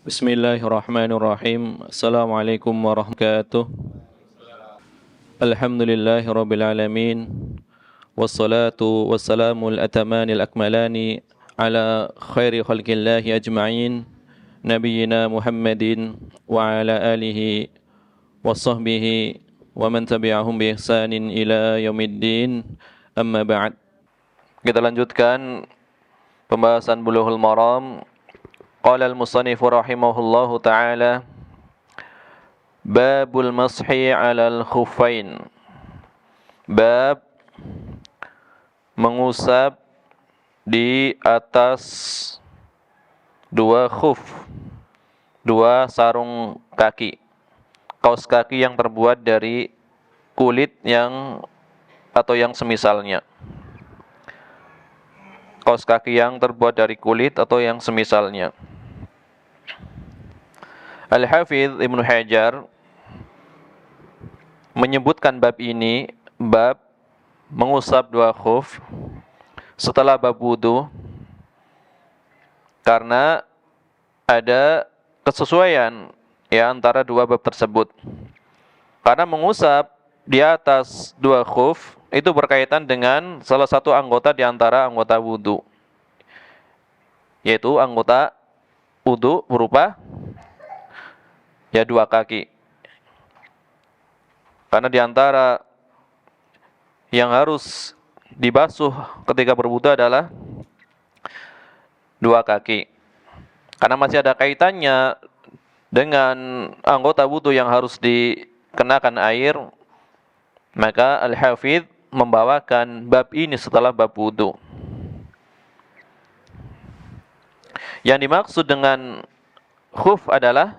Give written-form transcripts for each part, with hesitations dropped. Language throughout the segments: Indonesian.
Bismillahirrahmanirrahim. Assalamualaikum warahmatullahi wabarakatuh. Alhamdulillahirabbil alamin. Wassalatu wassalamul atamanil akmalani ala khairi khalqillahi ajma'in. Nabiyyina Muhammadin wa ala alihi wa sahbihi wa man tabi'ahum bi ihsanin ila yaumiddin. Amma ba'd. Kita lanjutkan pembahasan Bulughul Maram. Qala al-musannif rahimahullahu ta'ala Babul mashi 'alal khuffain. Bab mengusap di atas dua khuf, dua sarung kaki, kaos kaki yang terbuat dari kulit atau yang semisalnya. Kaos kaki yang terbuat dari kulit atau yang semisalnya. Al-Hafidz Ibnu Hajar menyebutkan bab ini, bab mengusap dua khuf setelah bab wudu, karena ada kesesuaian antara dua bab tersebut. Karena mengusap di atas dua khuf itu berkaitan dengan salah satu anggota di antara anggota wudu, yaitu anggota wudu berupa dua kaki. Karena di antara yang harus dibasuh ketika berwudu adalah dua kaki. Karena masih ada kaitannya dengan anggota wudu yang harus dikenakan air, maka Al-Hafidz membawakan bab ini setelah bab wudu. Yang dimaksud dengan khuf adalah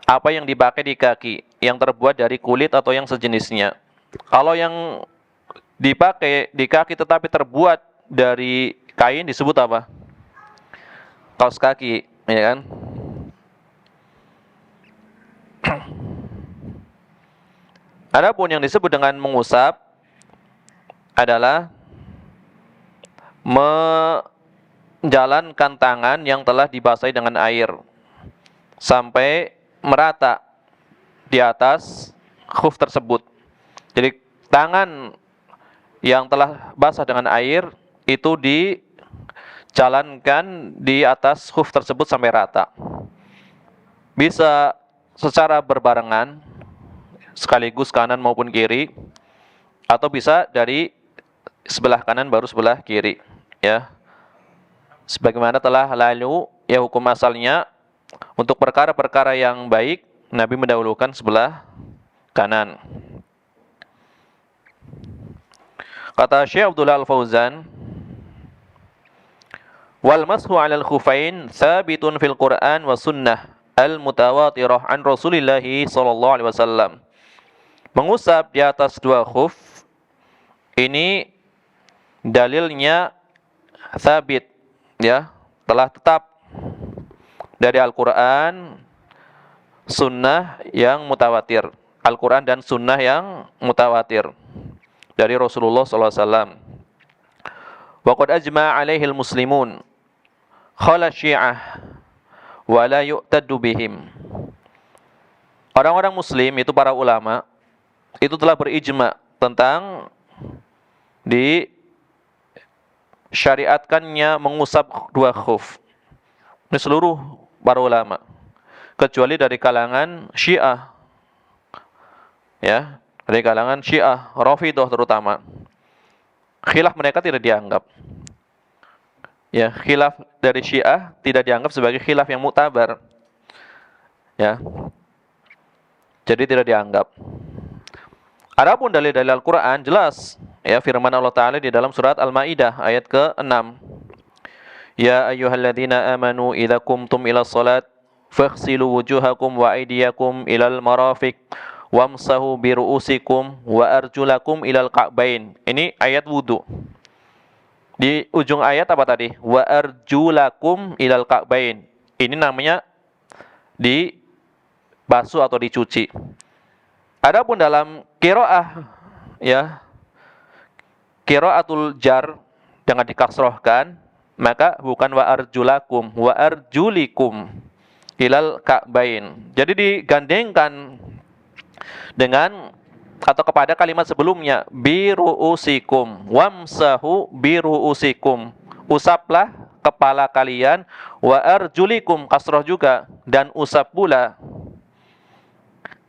apa yang dipakai di kaki, yang terbuat dari kulit atau yang sejenisnya. Kalau yang dipakai di kaki tetapi terbuat dari kain disebut apa? Kaos kaki, ya kan? Adapun yang disebut dengan mengusap adalah menjalankan tangan yang telah dibasahi dengan air sampai merata di atas khuf tersebut. Jadi tangan yang telah basah dengan air itu dijalankan di atas khuf tersebut sampai rata. Bisa secara berbarengan, sekaligus kanan maupun kiri, atau bisa dari sebelah kanan baru sebelah kiri, ya. Sebagaimana telah lalu hukum asalnya, untuk perkara-perkara yang baik Nabi mendahulukan sebelah kanan. Kata Syekh Abdullah Al-Fauzan, wal mashu 'alal khufain tsabitun fil Qur'an wa sunnah al-mutawatirah an Rasulillah sallallahu alaihi wasallam. Mengusap di atas dua khuf ini dalilnya sabit, telah tetap dari Al-Quran, sunnah yang mutawatir. Al-Quran dan sunnah yang mutawatir dari Rasulullah SAW. Wa qad ajma'a alaihil muslimun khala syi'ah wa la yu'taddu bihim. Orang-orang muslim, itu para ulama, itu telah berijma tentang disyariatkannya mengusap dua khuf. Ini seluruh para ulama, kecuali dari kalangan Syiah, dari kalangan Syiah, Rafidhah terutama. Khilaf mereka tidak dianggap. Khilaf dari Syiah tidak dianggap sebagai khilaf yang muktabar. Jadi tidak dianggap. Adapun dalil-dalil Al-Qur'an jelas, firman Allah Ta'ala di dalam surat Al-Maidah ayat ke-6. Ya ayyuhalladzina amanu idza qumtum ila shalat faghsilu wujuhakum wa aydiyakum ilal marafiq wamsahu bi ru'usikum wa arjulakum ilal ka'bain. Ini ayat wudu. Di ujung ayat apa tadi? Wa arjulakum ilal ka'bain. Ini namanya dibasuh atau dicuci. Adapun dalam qiraah, qiraatul jar dengan dikasrohkan, maka bukan wa arjulakum, wa arjulikum ilal ka'bain. Jadi digandengkan dengan atau kepada kalimat sebelumnya, biruusikum wamsahu biruusikum, usaplah kepala kalian, wa arjulikum kasroh juga, dan usap pula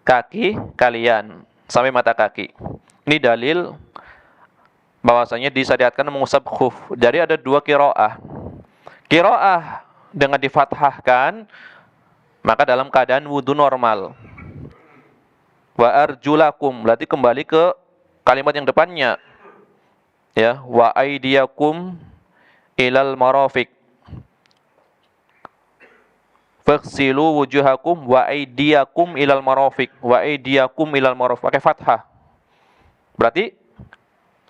kaki kalian sampai mata kaki. Ini dalil bahwasanya disyariatkan mengusap khuf. Jadi ada dua qiraah. Qiraah dengan difathahkan maka dalam keadaan wudu normal. Wa arjulakum berarti kembali ke kalimat yang depannya. Ya, wa aidiyakum ilal marafiq. Faghsilu wujuhakum wa aidiyakum ilal marafiq. Wa aidiyakum ilal marafiq pakai fathah. Berarti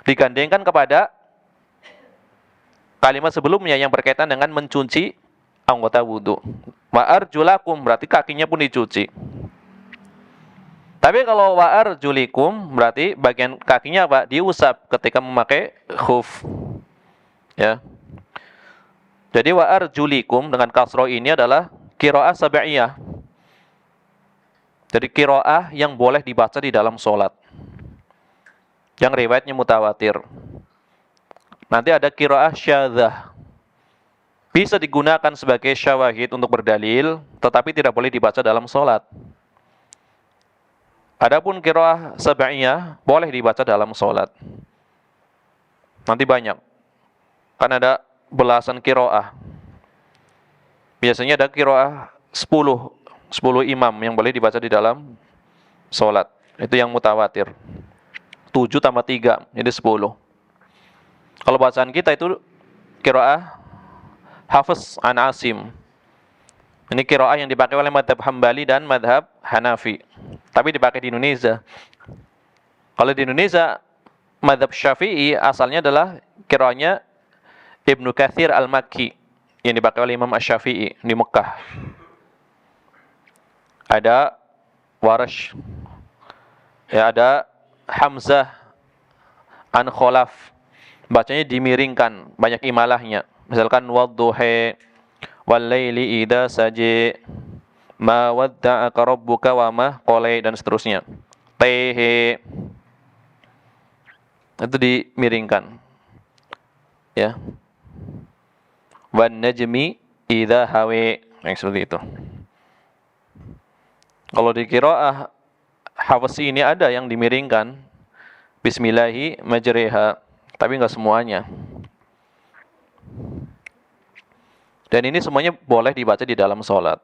digandengkan kepada kalimat sebelumnya yang berkaitan dengan mencuci anggota wudu. Wa arjulakum berarti kakinya pun dicuci. Tapi kalau wa arjulikum berarti bagian kakinya apa? Diusap ketika memakai khuf. Ya. Jadi wa arjulikum dengan kasroh ini adalah qiraah sab'iyah. Jadi qiraah yang boleh dibaca di dalam sholat. Yang riwayatnya mutawatir. Nanti ada qiraah syadzah. Bisa digunakan sebagai syawahid untuk berdalil, tetapi tidak boleh dibaca dalam sholat. Adapun qiraah sab'iyah boleh dibaca dalam sholat. Nanti banyak. Kan ada belasan qiraah. Biasanya ada qiraah 10 imam yang boleh dibaca di dalam sholat. Itu yang mutawatir. 7 tambah 3, jadi 10. Kalau bacaan kita itu qiraah Hafiz an Asim. Ini qiraah yang dipakai oleh madhab Hambali dan madhab Hanafi. Tapi dipakai di Indonesia. Kalau di Indonesia, madhab Syafi'i asalnya adalah qiraahnya Ibnu Katsir al-Makki yang dipakai oleh Imam Asy-Syafi'i di Mekah. Ada Warash. Ya, ada Hamzah an Khalaf. Bacanya dimiringkan, banyak imalahnya. Misalkan wadduha wal laili idza saji ma wadda'aka rabbuka wa ma qala dan seterusnya. Tehe itu dimiringkan. Ya. Wan najmi idza hawa yang seperti itu. Kalau di qiraah Hafs ini ada yang dimiringkan. Bismillahi majriha, tapi enggak semuanya. Dan ini semuanya boleh dibaca di dalam sholat.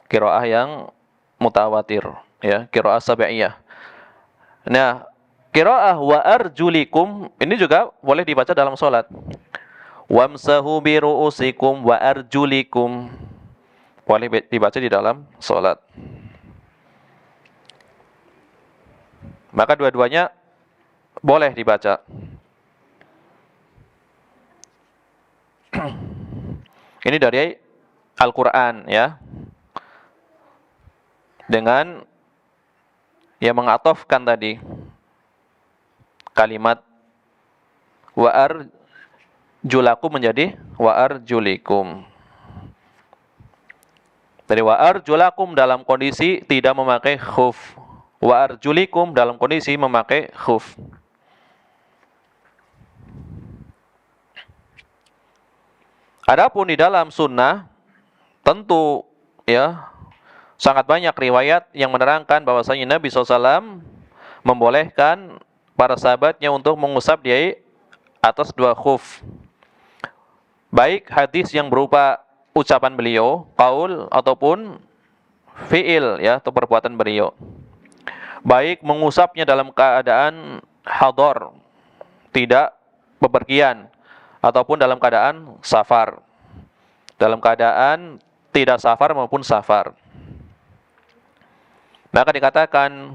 Qiraah yang mutawatir, ya, qiraah sab'iyah. Nah, qiraah wa arjulikum ini juga boleh dibaca dalam sholat. Wamsahu bi ru'usikum wa arjulikum boleh dibaca di dalam sholat. Maka dua-duanya boleh dibaca. Ini dari Al-Quran, ya, dengan yang mengatofkan tadi kalimat wa arjulakum menjadi wa arjulikum. Dari wa arjulakum dalam kondisi tidak memakai khuf, wa arjulikum dalam kondisi memakai khuf. Adapun di dalam sunnah, tentu ya sangat banyak riwayat yang menerangkan bahwasanya Nabi SAW membolehkan para sahabatnya untuk mengusap di atas dua khuf. Baik hadis yang berupa ucapan beliau, qaul ataupun fi'il, ya, atau perbuatan beliau. Baik mengusapnya dalam keadaan hadar, tidak bepergian, ataupun dalam keadaan safar. Dalam keadaan tidak safar maupun safar. Maka dikatakan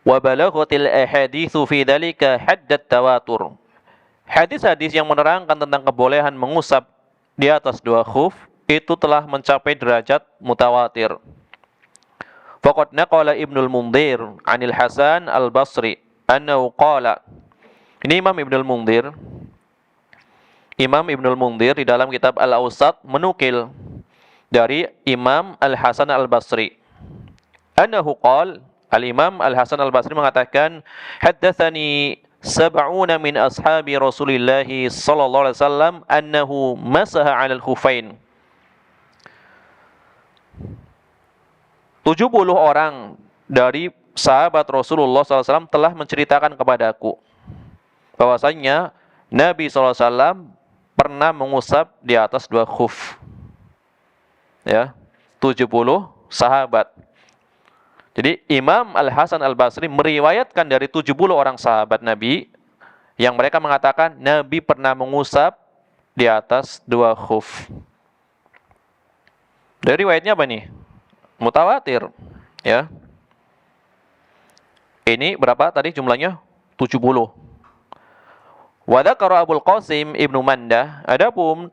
wa balaghatil ahaditsu fi dzalika haddat tawatur. Hadis-hadis yang menerangkan tentang kebolehan mengusap di atas dua khuf itu telah mencapai derajat mutawatir. Faqad naqala Ibnul Mundhir 'anil Hasan al-Basri annahu qala Ini Imam Ibnul Munzir di dalam kitab Al-Awsat menukil dari Imam Al-Hasan Al-Basri. Annahu qala, Al-Imam Al-Hasan Al-Basri mengatakan, haddatsani sab'una min ashabi Rasulillah sallallahu alaihi wasallam annahu masaha 'alal khuffain. 70 orang dari sahabat Rasulullah SAW telah menceritakan kepadaku bahwasanya Nabi SAW pernah mengusap di atas 2 khuf. Ya, 70 sahabat. Jadi Imam Al-Hasan Al-Basri meriwayatkan dari 70 orang sahabat Nabi yang mereka mengatakan Nabi pernah mengusap di atas 2 khuf. Dari riwayatnya apa nih? Mutawatir, ya. Ini berapa tadi jumlahnya? 70. Wa dzakara Abul Qasim Ibnu Mandah, adapun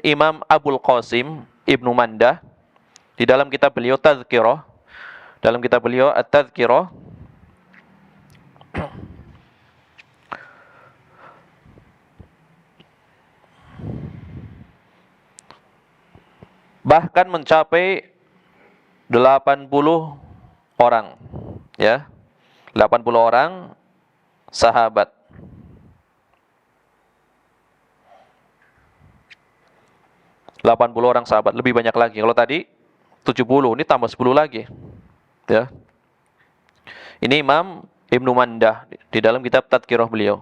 Imam Abul Qasim Ibnu Mandah di dalam kitab beliau Tazkirah, dalam kitab beliau At-Tazkirah, bahkan mencapai 80 orang, ya. 80 orang sahabat. Orang sahabat, lebih banyak lagi. Kalau tadi 70, ini tambah 10 lagi. Ya. Ini Imam Ibnu Mandah di dalam kitab Tadkirah beliau.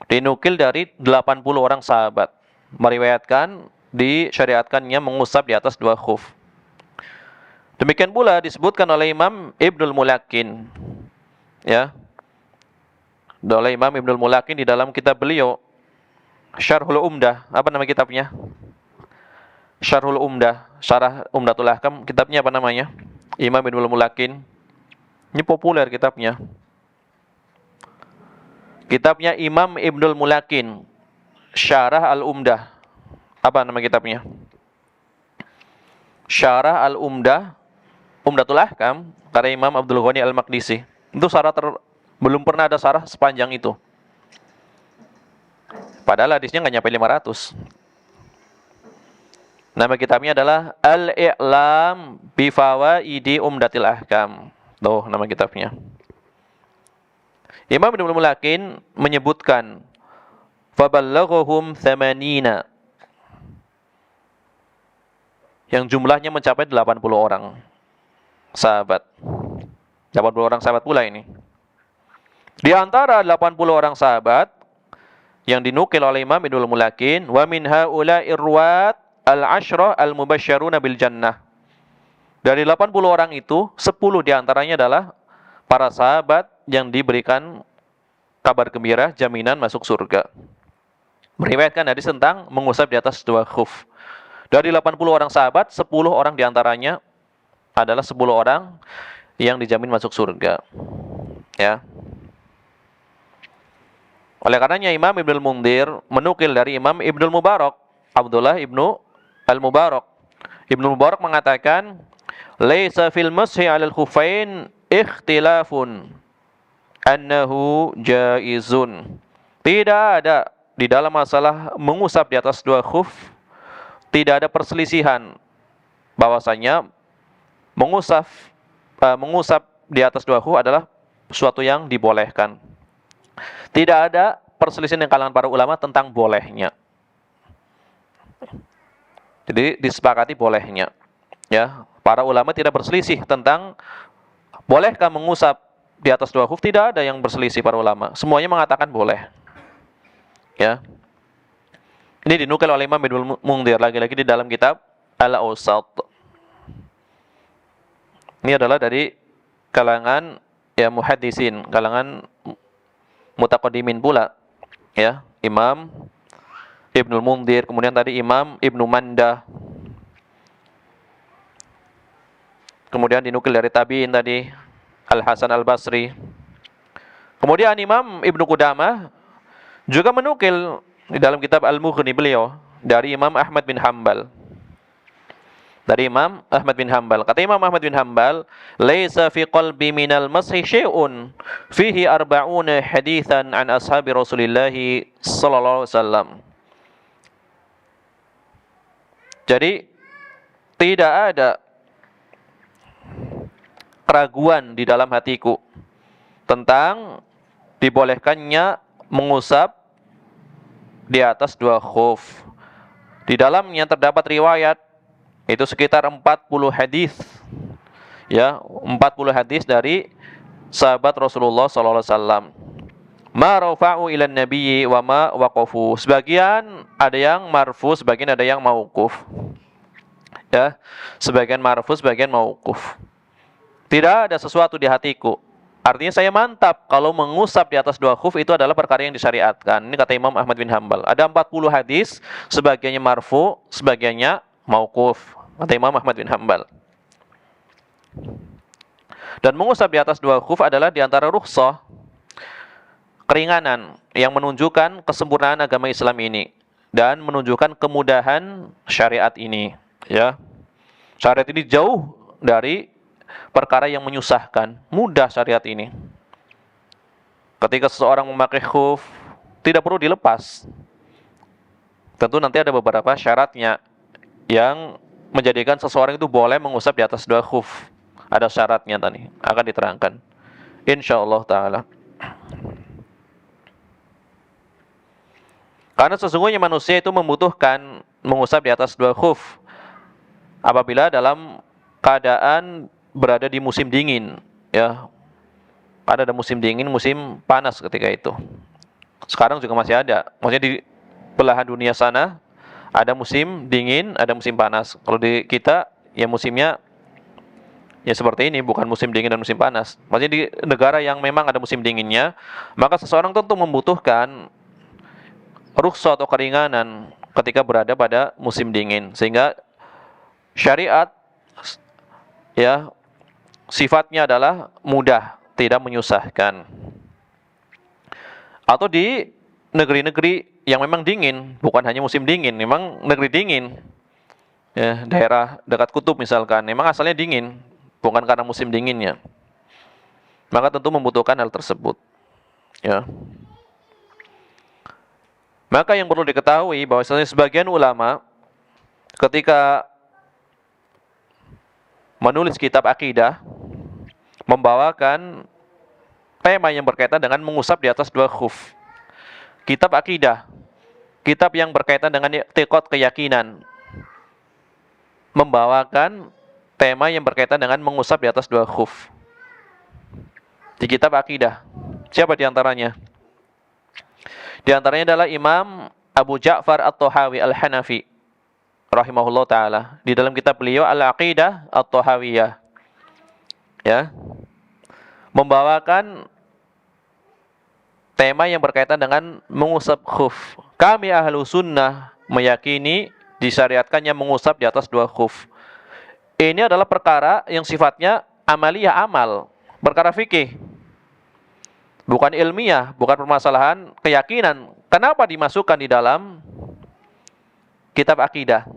Dinukil dari 80 orang sahabat meriwayatkan disyariatkannya mengusap di atas 2 khuf. Demikian pula disebutkan oleh Imam Ibnul Mulakin. Ya. Oleh Imam Ibnul Mulakin di dalam kitab beliau Syarhul Umdah. Apa nama kitabnya? Syarhul Umdah, Syarah Umdatul Ahkam, kitabnya apa namanya? Imam Ibnul Mulakin. Ini populer kitabnya. Kitabnya Imam Ibnul Mulakin, Syarah Al-Umdah. Apa nama kitabnya? Syarah Al-Umdah, Umdatul Ahkam, karya Imam Abdul Ghani Al-Maqdisi. Itu belum pernah ada syarah sepanjang itu. Padahal hadisnya nggak nyampe 500. Nama kitabnya adalah Al-I'lam bi Fawaidi Umdatil Ahkam. Tuh nama kitabnya. Imam Ibnu Mulakin menyebutkan faballaghuhum 80, yang jumlahnya mencapai 80 orang sahabat. 80 orang sahabat pula ini. Di antara 80 orang sahabat yang dinukil oleh Imam Ibnu Mulakin, wa min haula'ir ruwat al-ashra al-mubasysyaruna bil jannah. Dari 80 orang itu, 10 diantaranya adalah para sahabat yang diberikan kabar gembira, jaminan masuk surga. Meriwayatkan hadis tentang mengusap di atas 2 khuf. Dari 80 orang sahabat, 10 orang diantaranya adalah 10 orang yang dijamin masuk surga. Ya. Oleh karenanya Imam Ibnul Munzir menukil dari Imam Ibnul Mubarak, Abdullah Ibnu Al-Mubarak. Ibnu Mubarak mengatakan, "Laisa fil mashi 'alal khuffain ikhtilafun annahu jaizun." Tidak ada di dalam masalah mengusap di atas 2 khuf, tidak ada perselisihan bahwasanya mengusap di atas 2 khuf adalah suatu yang dibolehkan. Tidak ada perselisihan di kalangan para ulama tentang bolehnya. Jadi disepakati bolehnya. Ya, para ulama tidak berselisih tentang bolehkah mengusap di atas 2 khuf, tidak ada yang berselisih para ulama. Semuanya mengatakan boleh. Ya. Ini dinukil oleh Imam Ibnul Munzir lagi-lagi di dalam kitab Al-Awsat. Ini adalah dari kalangan ya muhaddisin, kalangan mutaqaddimin pula. Ya, Imam Ibnul Munzir, kemudian tadi Imam Ibnu Mandah. Kemudian dinukil dari tabi'in tadi Al-Hasan Al-Basri. Kemudian Imam Ibnu Qudamah juga menukil di dalam kitab Al-Mughni beliau dari Imam Ahmad bin Hanbal. Dari Imam Ahmad bin Hambal. Kata Imam Ahmad bin Hambal, "Laisa fi qalbi minal mashi syai'un fihi arba'una haditsan an ashabi Rasulillah sallallahu alaihi wasallam." Jadi tidak ada keraguan di dalam hatiku tentang dibolehkannya mengusap di atas dua khuf. Di dalamnya terdapat riwayat itu sekitar 40 hadis. Ya, 40 hadis dari sahabat Rasulullah sallallahu alaihi wasallam. Ma rafa'u ilan nabiyyi wa ma waqafu. Sebagian ada yang marfu, sebagian ada yang mauquf. Ya, sebagian marfu, sebagian mauquf. Tidak ada sesuatu di hatiku. Artinya saya mantap kalau mengusap di atas dua khuf itu adalah perkara yang disyariatkan. Ini kata Imam Ahmad bin Hambal. Ada 40 hadis, sebagiannya marfu, sebagiannya mauquf. Kata Imam Ahmad bin Hambal. Dan mengusap di atas dua khuf adalah di antara rukhsah, keringanan yang menunjukkan kesempurnaan agama Islam ini dan menunjukkan kemudahan syariat ini, ya. Syariat ini jauh dari perkara yang menyusahkan, mudah syariat ini. Ketika seseorang memakai khuf, tidak perlu dilepas. Tentu nanti ada beberapa syaratnya yang menjadikan seseorang itu boleh mengusap di atas dua khuf. Ada syaratnya tadi, akan diterangkan insyaallah taala. Karena sesungguhnya manusia itu membutuhkan mengusap di atas dua khuf apabila dalam keadaan berada di musim dingin, ya. Ada musim dingin, musim panas ketika itu. Sekarang juga masih ada. Maksudnya di belahan dunia sana ada musim dingin, ada musim panas. Kalau di kita ya musimnya ya seperti ini, bukan musim dingin dan musim panas. Maksudnya di negara yang memang ada musim dinginnya, maka seseorang tentu membutuhkan rukhsah atau keringanan ketika berada pada musim dingin. Sehingga syariat ya sifatnya adalah mudah, tidak menyusahkan. Atau di negeri-negeri yang memang dingin, bukan hanya musim dingin, memang negeri dingin. Ya, daerah dekat kutub misalkan, memang asalnya dingin, bukan karena musim dinginnya. Maka tentu membutuhkan hal tersebut. Ya. Maka yang perlu diketahui bahwa sebagian ulama ketika menulis kitab akidah membawakan tema yang berkaitan dengan mengusap di atas dua khuf. Kitab akidah, kitab yang berkaitan dengan i'tiqad, keyakinan, membawakan tema yang berkaitan dengan mengusap di atas dua khuf. Di kitab akidah. Siapa di antaranya? Di antaranya adalah Imam Abu Ja'far At-Tahawi Al-Hanafi rahimahullah taala. Di dalam kitab beliau Al-Aqidah At-Tahawiyah, ya, membawakan tema yang berkaitan dengan mengusap khuf. Kami ahlu sunnah meyakini disyariatkannya mengusap di atas dua khuf. Ini adalah perkara yang sifatnya amaliyah, amal, perkara fikih, bukan ilmiah, bukan permasalahan keyakinan. Kenapa dimasukkan di dalam kitab akidah?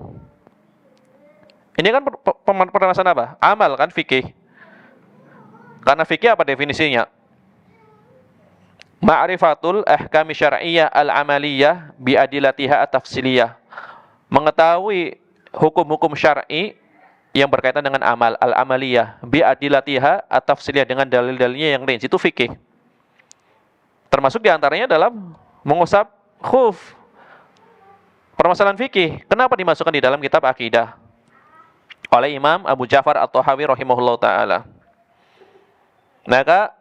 Ini kan permasalahan apa? Amal kan, fikih. Karena fikih apa definisinya? Ma'rifatul ahkami syar'iyyah al-amaliyah bi'adilatiha at-tafsiliyah. Mengetahui hukum-hukum syar'i yang berkaitan dengan amal, al-amaliyah bi'adilatiha at-tafsiliyah, dengan dalil-dalilnya yang rinci. Itu fikih. Termasuk diantaranya dalam mengusap khuf. Permasalahan fikih. Kenapa dimasukkan di dalam kitab akidah oleh Imam Abu Ja'far At-Tahawi rahimahullah ta'ala? Maka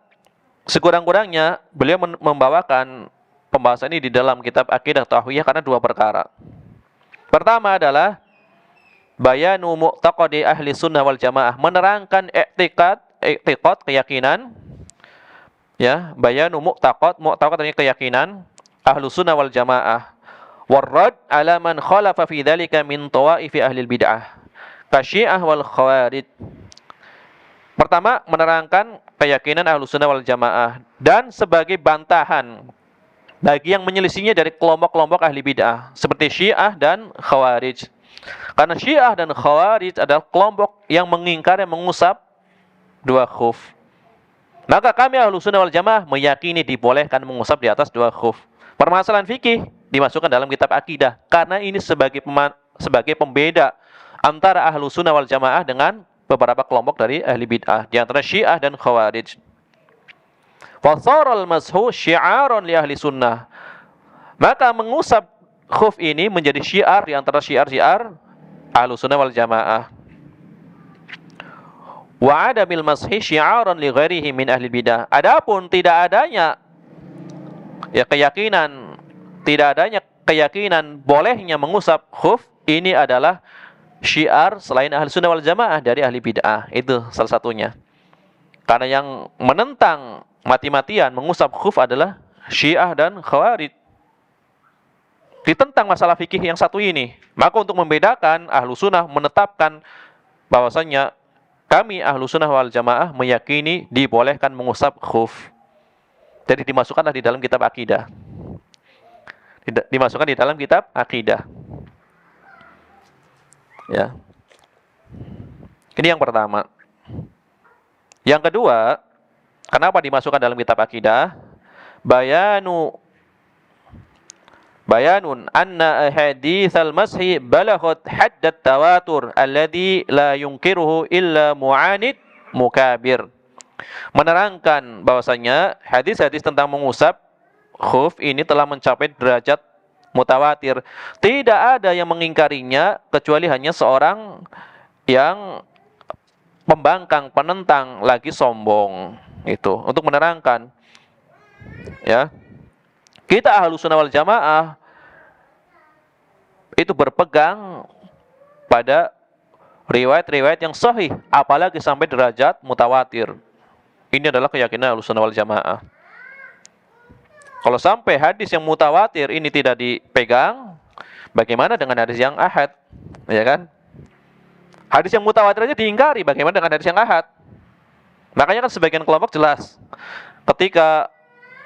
sekurang-kurangnya beliau membawakan pembahasan ini di dalam kitab Aqidah Tahawiyah karena dua perkara. Pertama adalah bayanu mu'taqadi ahli sunnah wal jamaah, menerangkan i'tiqad, keyakinan, ya, bayanu mu'taqad artinya keyakinan ahli sunnah wal jamaah, warrad ala man khalafa fi dzalika min tawaifi ahli bid'ah kasyiah wal khawarij. Pertama, menerangkan keyakinan ahlu sunnah wal jamaah dan sebagai bantahan bagi yang menyelisihinya dari kelompok-kelompok ahli bid'ah seperti syiah dan khawarij. Karena Syiah dan Khawarij adalah kelompok yang mengingkari mengusap dua khuf. Maka kami Ahlussunnah wal Jamaah meyakini dibolehkan mengusap di atas dua khuf. Permasalahan fikih dimasukkan dalam kitab akidah karena ini sebagai pembeda antara Ahlussunnah wal Jamaah dengan beberapa kelompok dari ahli bid'ah, di antara Syiah dan Khawarij. Fasaral mashu syi'aron li ahli sunnah. Maka mengusap khuf ini menjadi syiar di antara syiar-syiar Ahlussunnah wal Jamaah. Wa adamil mashi syi'aron li ghairihi min ahli bidah. Adapun tidak adanya keyakinan bolehnya mengusap khuf, ini adalah syiar selain Ahlussunnah wal Jamaah dari ahli bid'ah. Itu salah satunya. Karena yang menentang mati-matian mengusap khuf adalah Syiah dan Khawarij. Ditentang masalah fikih yang satu ini. Maka untuk membedakan, Ahlussunnah menetapkan bahwasanya kami Ahlussunnah wal Jamaah meyakini dibolehkan mengusap khuf. Jadi dimasukkanlah di dalam kitab akidah. Dimasukkan di dalam kitab akidah. Ya. Ini yang pertama. Yang kedua, kenapa dimasukkan dalam kitab akidah? Bayanun anna ahaditsal mashi balaghat haddat tawatur alladhi la yunkiruhu illa mu'anid mukabir. Menerangkan bahwasanya hadis-hadis tentang mengusap khuf ini telah mencapai derajat mutawatir. Tidak ada yang mengingkarinya kecuali hanya seorang yang pembangkang, penentang, lagi sombong. Itu untuk menerangkan, ya, kita Ahlussunnah wal Jamaah itu berpegang pada riwayat-riwayat yang sahih, apalagi sampai derajat mutawatir. Ini adalah keyakinan Ahlussunnah wal Jamaah. Kalau sampai hadis yang mutawatir ini tidak dipegang, bagaimana dengan hadis yang ahad? Ya kan? Hadis yang mutawatir aja diingkari, bagaimana dengan hadis yang ahad? Makanya kan sebagian kelompok jelas ketika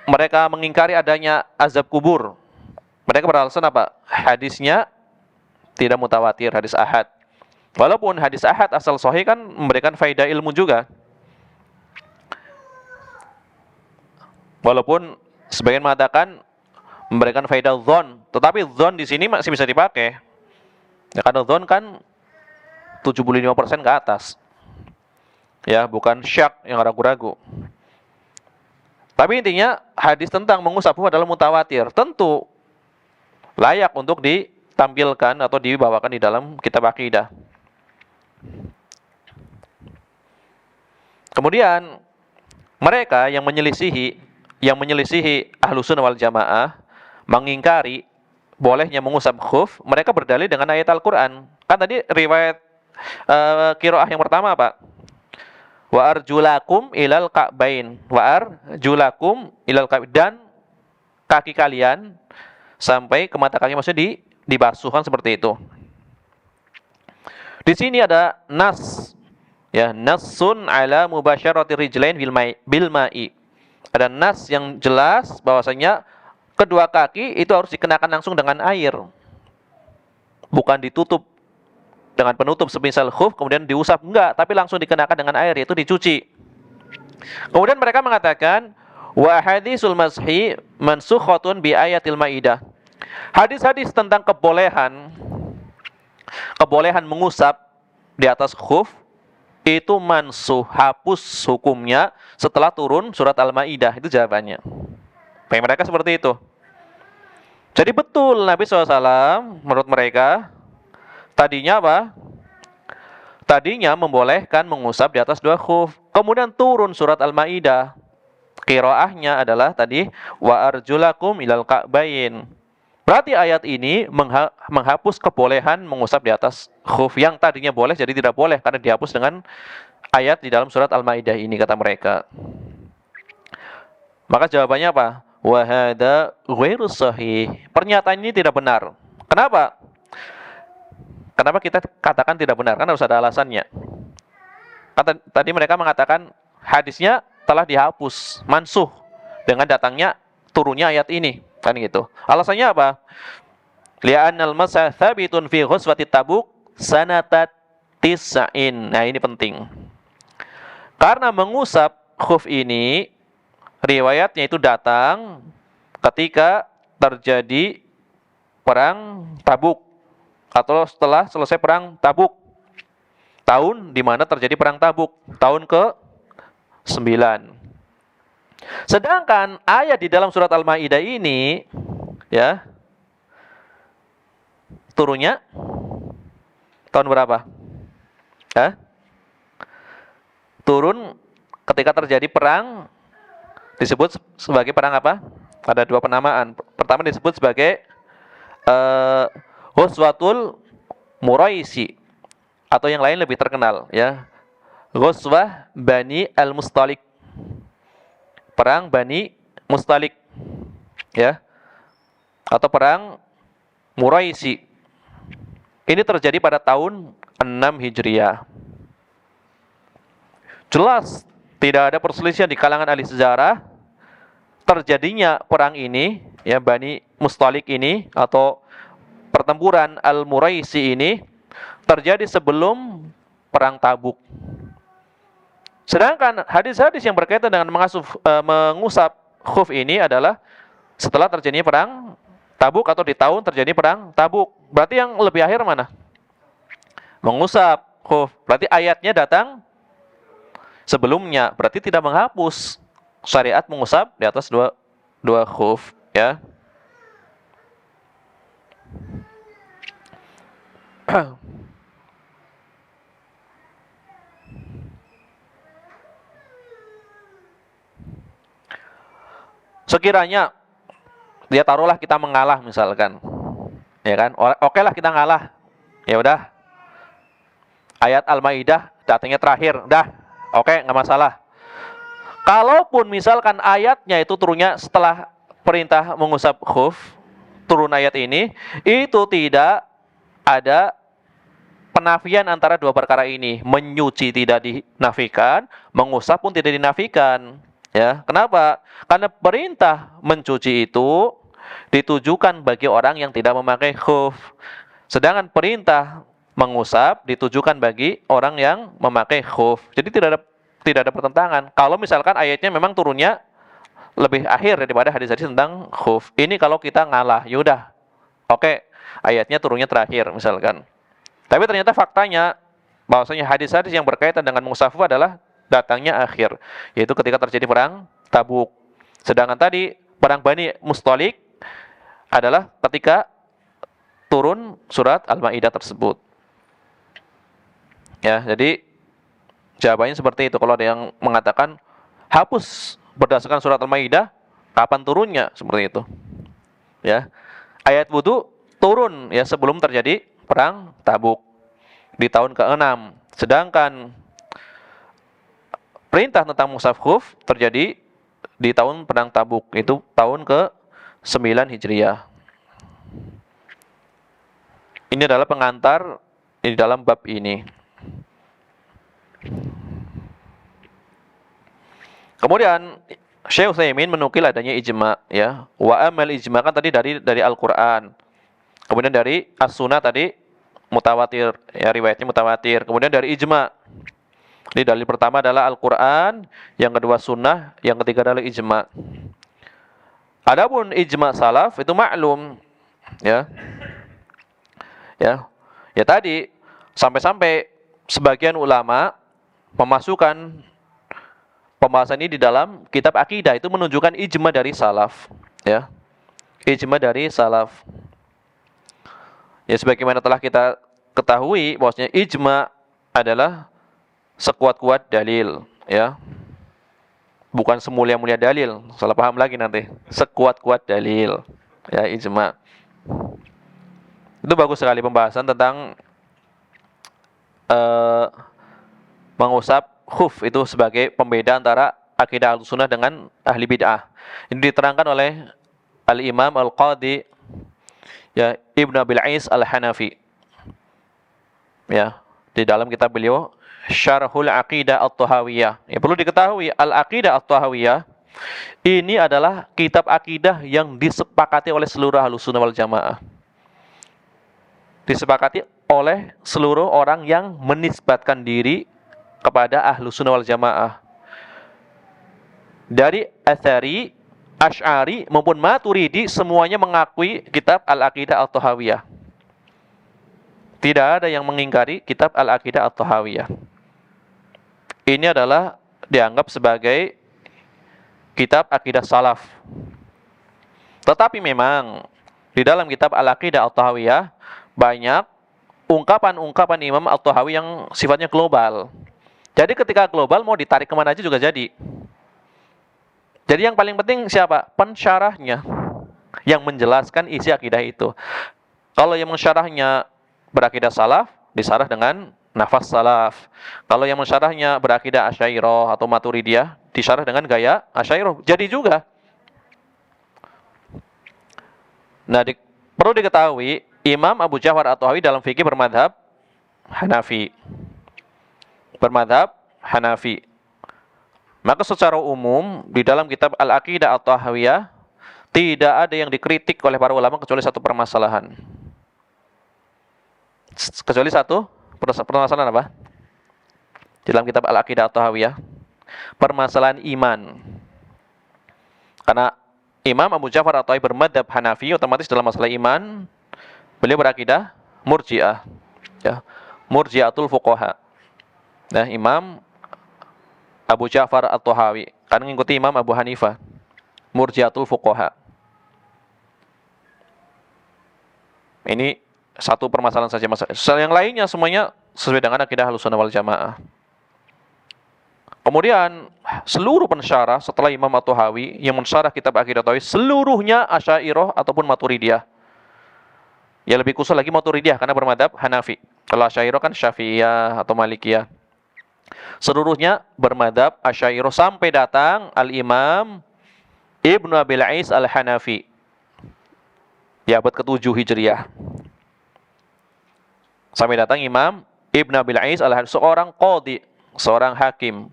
mereka mengingkari adanya azab kubur, mereka beralasan apa? Hadisnya tidak mutawatir, hadis ahad. Walaupun hadis ahad asal sahih kan memberikan faedah ilmu juga. Walaupun sebagian mengatakan memberikan faedah dzon, tetapi dzon di sini masih bisa dipakai. Ya, karena dzon kan 75% ke atas. Ya, bukan syak yang ragu-ragu. Tapi intinya hadis tentang mengusap adalah mutawatir. Tentu layak untuk ditampilkan atau dibawakan di dalam kitab akidah. Kemudian mereka yang menyelisihi Ahlussunnah wal Jamaah mengingkari bolehnya mengusap khuf, mereka berdalil dengan ayat Al-Qur'an. Kan tadi riwayat qiraah yang pertama Pak. Wa arjulakum ilal ka'bain. Dan kaki kalian sampai ke mata kaki, maksudnya dibasuhkan seperti itu. Di sini ada nas, ya, nassun ala mubasyarati rijlain bil ma'i. Ada nas yang jelas bahwasanya kedua kaki itu harus dikenakan langsung dengan air. Bukan ditutup dengan penutup semisal khuf kemudian diusap, enggak, tapi langsung dikenakan dengan air, yaitu dicuci. Kemudian mereka mengatakan wa hadisul mashi mansukhatun bi ayatil maidah. Hadis-hadis tentang kebolehan mengusap di atas khuf itu mansuh, hapus hukumnya setelah turun surat Al-Maidah. Itu jawabannya. Bagi mereka seperti itu. Jadi betul Nabi SAW menurut mereka tadinya apa? Tadinya membolehkan mengusap di atas dua khuf. Kemudian turun surat Al-Maidah. Qiraahnya adalah tadi wa arjulakum ilal ka'bain. Berarti ayat ini menghapus kebolehan mengusap di atas khuf yang tadinya boleh jadi tidak boleh karena dihapus dengan ayat di dalam surat Al-Maidah ini, kata mereka. Maka jawabannya apa? Wa hadza ghairu sahih. Pernyataan ini tidak benar. Kenapa? Kenapa kita katakan tidak benar? Kan harus ada alasannya. Tadi mereka mengatakan hadisnya telah dihapus, mansuh dengan datangnya turunnya ayat ini, kan gitu. Alasannya apa? Li'annal masah thabitun fi ghuswati Tabuk sanata tis'in. Nah, ini penting. Karena mengusap khuf ini riwayatnya itu datang ketika terjadi perang Tabuk atau setelah selesai perang Tabuk. Tahun di mana terjadi perang Tabuk, tahun ke-9. Sedangkan ayat di dalam surat Al-Maidah ini ya turunnya tahun berapa? Hah? Turun ketika terjadi perang disebut sebagai perang apa? Ada dua penamaan. Pertama disebut sebagai Ghazwatul Muraisi atau yang lain lebih terkenal ya. Ghazwah Bani Al-Mustalik. Perang Bani Mustalik ya. Atau perang Muraisi. Ini terjadi pada tahun 6 Hijriah. Jelas tidak ada perselisihan di kalangan ahli sejarah terjadinya perang ini ya, Bani Mustalik ini atau pertempuran Al-Muraisi ini terjadi sebelum perang Tabuk. Sedangkan hadis-hadis yang berkaitan dengan mengusap khuf ini adalah setelah terjadinya perang Tabuk atau di tahun terjadi perang Tabuk. Berarti yang lebih akhir mana? Mengusap khuf. Berarti ayatnya datang sebelumnya. Berarti tidak menghapus syariat mengusap di atas dua khuf ya. Sekiranya dia taruhlah kita mengalah misalkan, ya kan? Oke lah kita ngalah, ya udah. Ayat Al-Maidah datangnya terakhir, dah, oke nggak masalah. Kalaupun misalkan ayatnya itu turunnya setelah perintah mengusap khuf, turun ayat ini, itu tidak ada penafian antara dua perkara ini. Menyuci tidak dinafikan, mengusap pun tidak dinafikan. Ya, kenapa? Karena perintah mencuci itu ditujukan bagi orang yang tidak memakai khuf. Sedangkan perintah mengusap ditujukan bagi orang yang memakai khuf. Jadi tidak ada pertentangan. Kalau misalkan ayatnya memang turunnya lebih akhir daripada hadis-hadis tentang khuf. Ini kalau kita ngalah, yaudah. Oke, ayatnya turunnya terakhir misalkan. Tapi ternyata faktanya bahwasanya hadis-hadis yang berkaitan dengan mengusap khuf adalah datangnya akhir, yaitu ketika terjadi perang Tabuk. Sedangkan tadi perang Bani Mustalik adalah ketika turun surat Al-Maidah tersebut. Ya, jadi jawabannya seperti itu. Kalau ada yang mengatakan hapus berdasarkan surat Al-Maidah, kapan turunnya? Seperti itu. Ya. Ayat wudu turun ya sebelum terjadi perang Tabuk di tahun ke-6. Sedangkan perintah tentang mengusap khuf terjadi di tahun perang Tabuk, itu tahun ke-9 Hijriah. Ini adalah pengantar di dalam bab ini. Kemudian Syekh Utsaimin menukil adanya ijma ya. Wa amal ijma kan tadi dari Al-Qur'an. Kemudian dari As-Sunnah tadi mutawatir, ya riwayatnya mutawatir. Kemudian dari ijma. Jadi dalil pertama adalah Al-Quran, yang kedua Sunnah, yang ketiga adalah ijma. Adapun ijma salaf itu maklum, ya, ya tadi sampai-sampai sebagian ulama memasukkan pembahasan ini di dalam kitab akidah, itu menunjukkan ijma dari salaf, ya, ijma dari salaf. Ya sebagaimana telah kita ketahui bahwasanya ijma adalah sekuat-kuat dalil, ya. Bukan semulia-mulia dalil, salah paham lagi nanti. Sekuat-kuat dalil, ya ijma. Itu bagus sekali pembahasan tentang mengusap khuf itu sebagai pembeda antara akidah Ahlussunnah dengan ahli bid'ah. Ini diterangkan oleh Al-Imam Al-Qadhi ya Ibnu Abil Ais Al-Hanafi. Ya, di dalam kitab beliau Syarhul Aqidah At-Tahawiyah. Ya, perlu diketahui Al-Aqidah At-Tahawiyah ini adalah kitab akidah yang disepakati oleh seluruh Ahlussunnah wal Jamaah. disepakati oleh seluruh orang yang menisbatkan diri kepada Ahlussunnah wal Jamaah. Dari Atsari, Asy'ari maupun Maturidi semuanya mengakui kitab Al-Aqidah At-Thahawiyah. Tidak ada yang mengingkari kitab Al-Aqidah At-Thahawiyah. Ini adalah dianggap sebagai kitab akidah salaf. Tetapi memang di dalam kitab Al-Aqidah At-Thahawiyah banyak ungkapan-ungkapan Imam At-Tahawi yang sifatnya global. Jadi ketika global mau ditarik kemana aja juga jadi. Jadi yang paling penting siapa? Pensyarahnya yang menjelaskan isi akidah itu. Kalau yang mensyarahnya berakidah salaf, disarah dengan nafas salaf. Kalau yang mensyarahnya berakidah Asy'ariyah atau Maturidiyah, disarah dengan gaya Asy'ariyah. Jadi juga. Nah, perlu diketahui, Imam Abu Ja'far At-Tahawi dalam fikih bermadhab Hanafi. Bermadhab Hanafi. Maka secara umum di dalam kitab Al-Aqidah At-Thahawiyah tidak ada yang dikritik oleh para ulama kecuali satu permasalahan. Kecuali satu permasalahan apa? Di dalam kitab Al-Aqidah At-Thahawiyah, permasalahan iman. Karena Imam Abu Ja'far At-Tahawi bermadhab Hanafi, otomatis dalam masalah iman beliau berakidah Murji'ah. Ya, Murji'atul Fuqaha. Nah, Imam Abu Ja'far At-Tahawi kan mengikuti Imam Abu Hanifah, Murji'atul Fuqaha. Ini satu permasalahan saja masalah. Yang lainnya semuanya sesuai dengan akidah Ahlussunnah wal Jamaah. Kemudian seluruh pensyarah setelah Imam At-Tahawi yang mensyarah kitab Aqidah At-Tahawi seluruhnya Asy'ariyah ataupun Maturidiyah. Ya lebih khusus lagi Maturidiyah karena bermadhab Hanafi. Kalau Asy'ariyah kan Syafi'iyah atau Malikiyah. Seluruhnya bermadhab Asy'ariyah sampai datang Al-Imam Ibnu Abil Ais Al-Hanafi di abad ke-7 Hijriah. Sampai datang Imam Ibnu Abil Ais Al-Hanafi, seorang qadhi, seorang hakim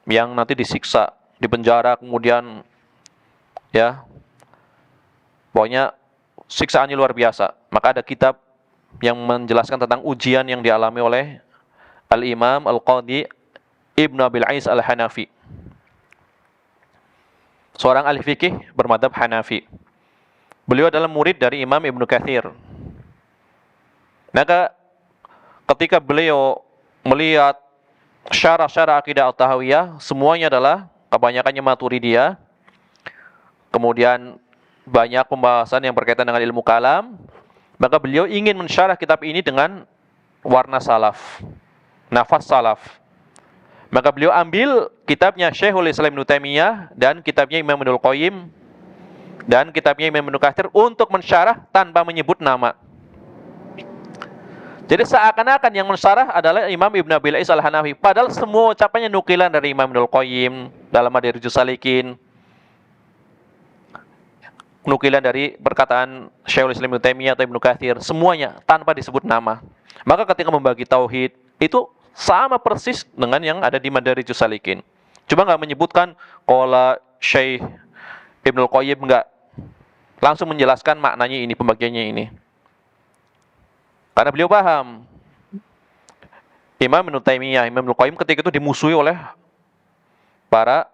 yang nanti disiksa, dipenjara, kemudian ya pokoknya siksaannya luar biasa. Maka ada kitab yang menjelaskan tentang ujian yang dialami oleh Al-Imam Al-Qadhi Ibnu Abil Ais Al-Hanafi, seorang ahli fikih bermadhab Hanafi. Beliau adalah murid dari Imam Ibnu Katsir. Maka ketika beliau melihat syarah-syarah akidah At-Tahawiyah, semuanya adalah kebanyakannya Maturidiyah. Kemudian banyak pembahasan yang berkaitan dengan ilmu kalam. Maka beliau ingin mensyarah kitab ini dengan warna salaf, nafas salaf. Maka beliau ambil kitabnya Syekhul Islam Ibnu Taimiyah dan kitabnya Imam Ibnul Qayyim dan kitabnya Imam Ibnu Katsir untuk mensyarah tanpa menyebut nama. Jadi seakan-akan yang mensyarah adalah Imam Ibnu Abil Ais Al-Hanafi, padahal semua ucapannya nukilan dari Imam Ibnul Qayyim dalam Madarijus Salikin, nukilan dari perkataan Syekhul Islam Ibnu Taimiyah atau Ibnu Katsir, semuanya tanpa disebut nama. Maka ketika membagi tauhid itu sama persis dengan yang ada di Madarijus Salikin. Cuma nggak menyebutkan qala Syekh Ibnul Qayyim, enggak. Langsung menjelaskan maknanya ini, pembagiannya ini. Karena beliau paham Imam Ibnu Taimiyah, Imam Ibnul Qayyim ketika itu dimusuhi oleh para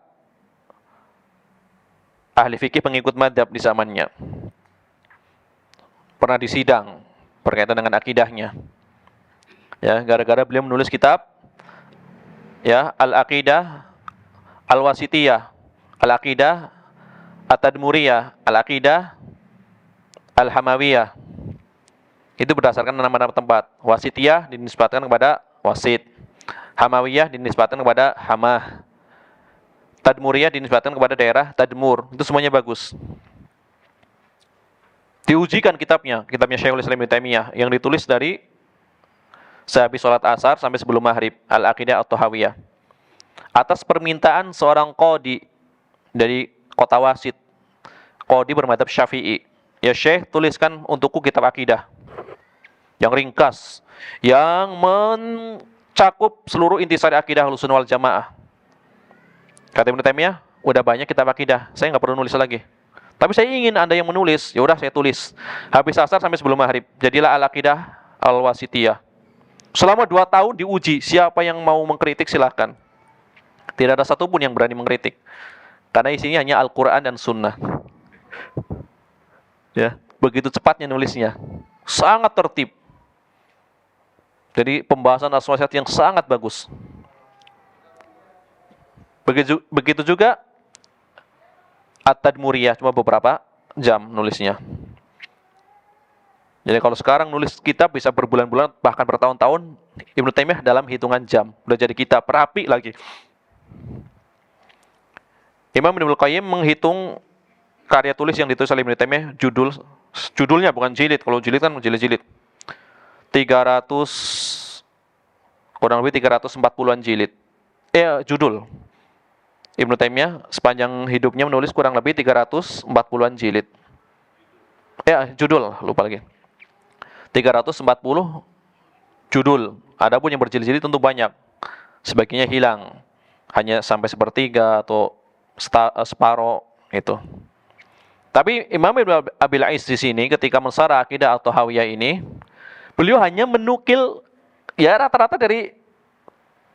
ahli fikih pengikut madhab di zamannya. Pernah disidang berkaitan dengan akidahnya. Ya, gara-gara beliau menulis kitab ya Al-Aqidah Al-Wasitiyah, Al-Aqidah At-Tadmuriyah, Al-Aqidah Al-Hamawiyah. Itu berdasarkan nama-nama tempat. Wasitiyah dinisbatkan kepada Wasit, Hamawiyah dinisbatkan kepada Hamah, Tadmuriyah dinisbatkan kepada daerah Tadmur. Itu semuanya bagus. Diujikan kitabnya Syekhul Islam Ibnu Taimiyah yang ditulis dari sehabis sholat asar sampai sebelum maghrib, Al-Aqidah At-Tahawiyah, atas permintaan seorang qadhi dari kota Wasit. Qadhi bermadzhab Syafi'i. Ya Syekh, tuliskan untukku kitab akidah yang ringkas, yang mencakup seluruh intisari akidah Ahlussunnah wal Jamaah. Kata Ibnu Taimiyah, udah banyak kitab akidah, saya nggak perlu nulis lagi. Tapi saya ingin Anda yang menulis. Ya udah saya tulis. Habis asar sampai sebelum maghrib. Jadilah Al-Aqidah Al-Wasithiyah. Selama 2 tahun diuji. Siapa yang mau mengkritik silahkan. Tidak ada satupun yang berani mengkritik. Karena isinya hanya Al-Quran dan Sunnah. Ya, begitu cepatnya nulisnya. Sangat tertib. Jadi pembahasan asma sifat yang sangat bagus. Begitu juga At-Tadmuriyah, cuma beberapa jam nulisnya. Jadi kalau sekarang nulis kitab bisa berbulan-bulan, bahkan bertahun-tahun, Ibnu Taimiyah dalam hitungan jam. Udah jadi kitab, rapi lagi. Imam Ibnu Qayyim menghitung karya tulis yang ditulis oleh Ibnu Taimiyah, judulnya bukan jilid, kalau jilid kan jilid-jilid. 300, kurang lebih 340-an jilid. Judul. Ibnu Taimiyah sepanjang hidupnya menulis kurang lebih 340-an jilid. Judul, lupa lagi. 340 judul. Adapun yang berjilid-jilid tentu banyak. Sebagiannya hilang. Hanya sampai sepertiga atau separuh itu. Tapi Imam Ibnu Abil Ais di sini ketika mensarah akidah At-Tahawiyah ini, beliau hanya menukil ya rata-rata dari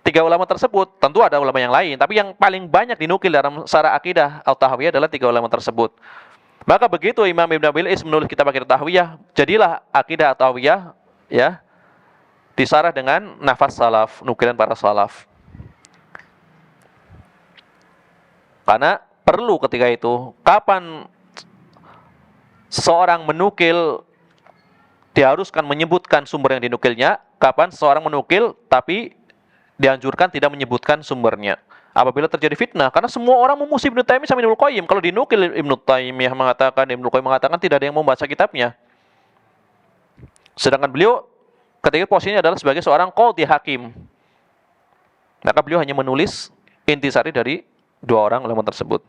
3 ulama tersebut. Tentu ada ulama yang lain, tapi yang paling banyak dinukil dalam sarah akidah At-Tahawiyah adalah 3 ulama tersebut. Maka begitu Imam Ibnu Abil Ais menulis kitab Aqidah At-Tahawiyah, jadilah akidah At-Tahawiyah ya disarah dengan nafas salaf, nukilan para salaf. Karena perlu ketika itu, kapan seseorang menukil diharuskan menyebutkan sumber yang dinukilnya, kapan seseorang menukil tapi dianjurkan tidak menyebutkan sumbernya. Apabila terjadi fitnah, karena semua orang memusuhi Ibnu Taimiyah sama Ibnu Qayyim. Kalau dinukil Ibnu Taimiyah mengatakan, Ibnu Qayyim mengatakan, tidak ada yang mau membaca kitabnya. Sedangkan beliau ketika posisinya adalah sebagai seorang qadhi hakim. Maka beliau hanya menulis intisari dari 2 orang ulama tersebut.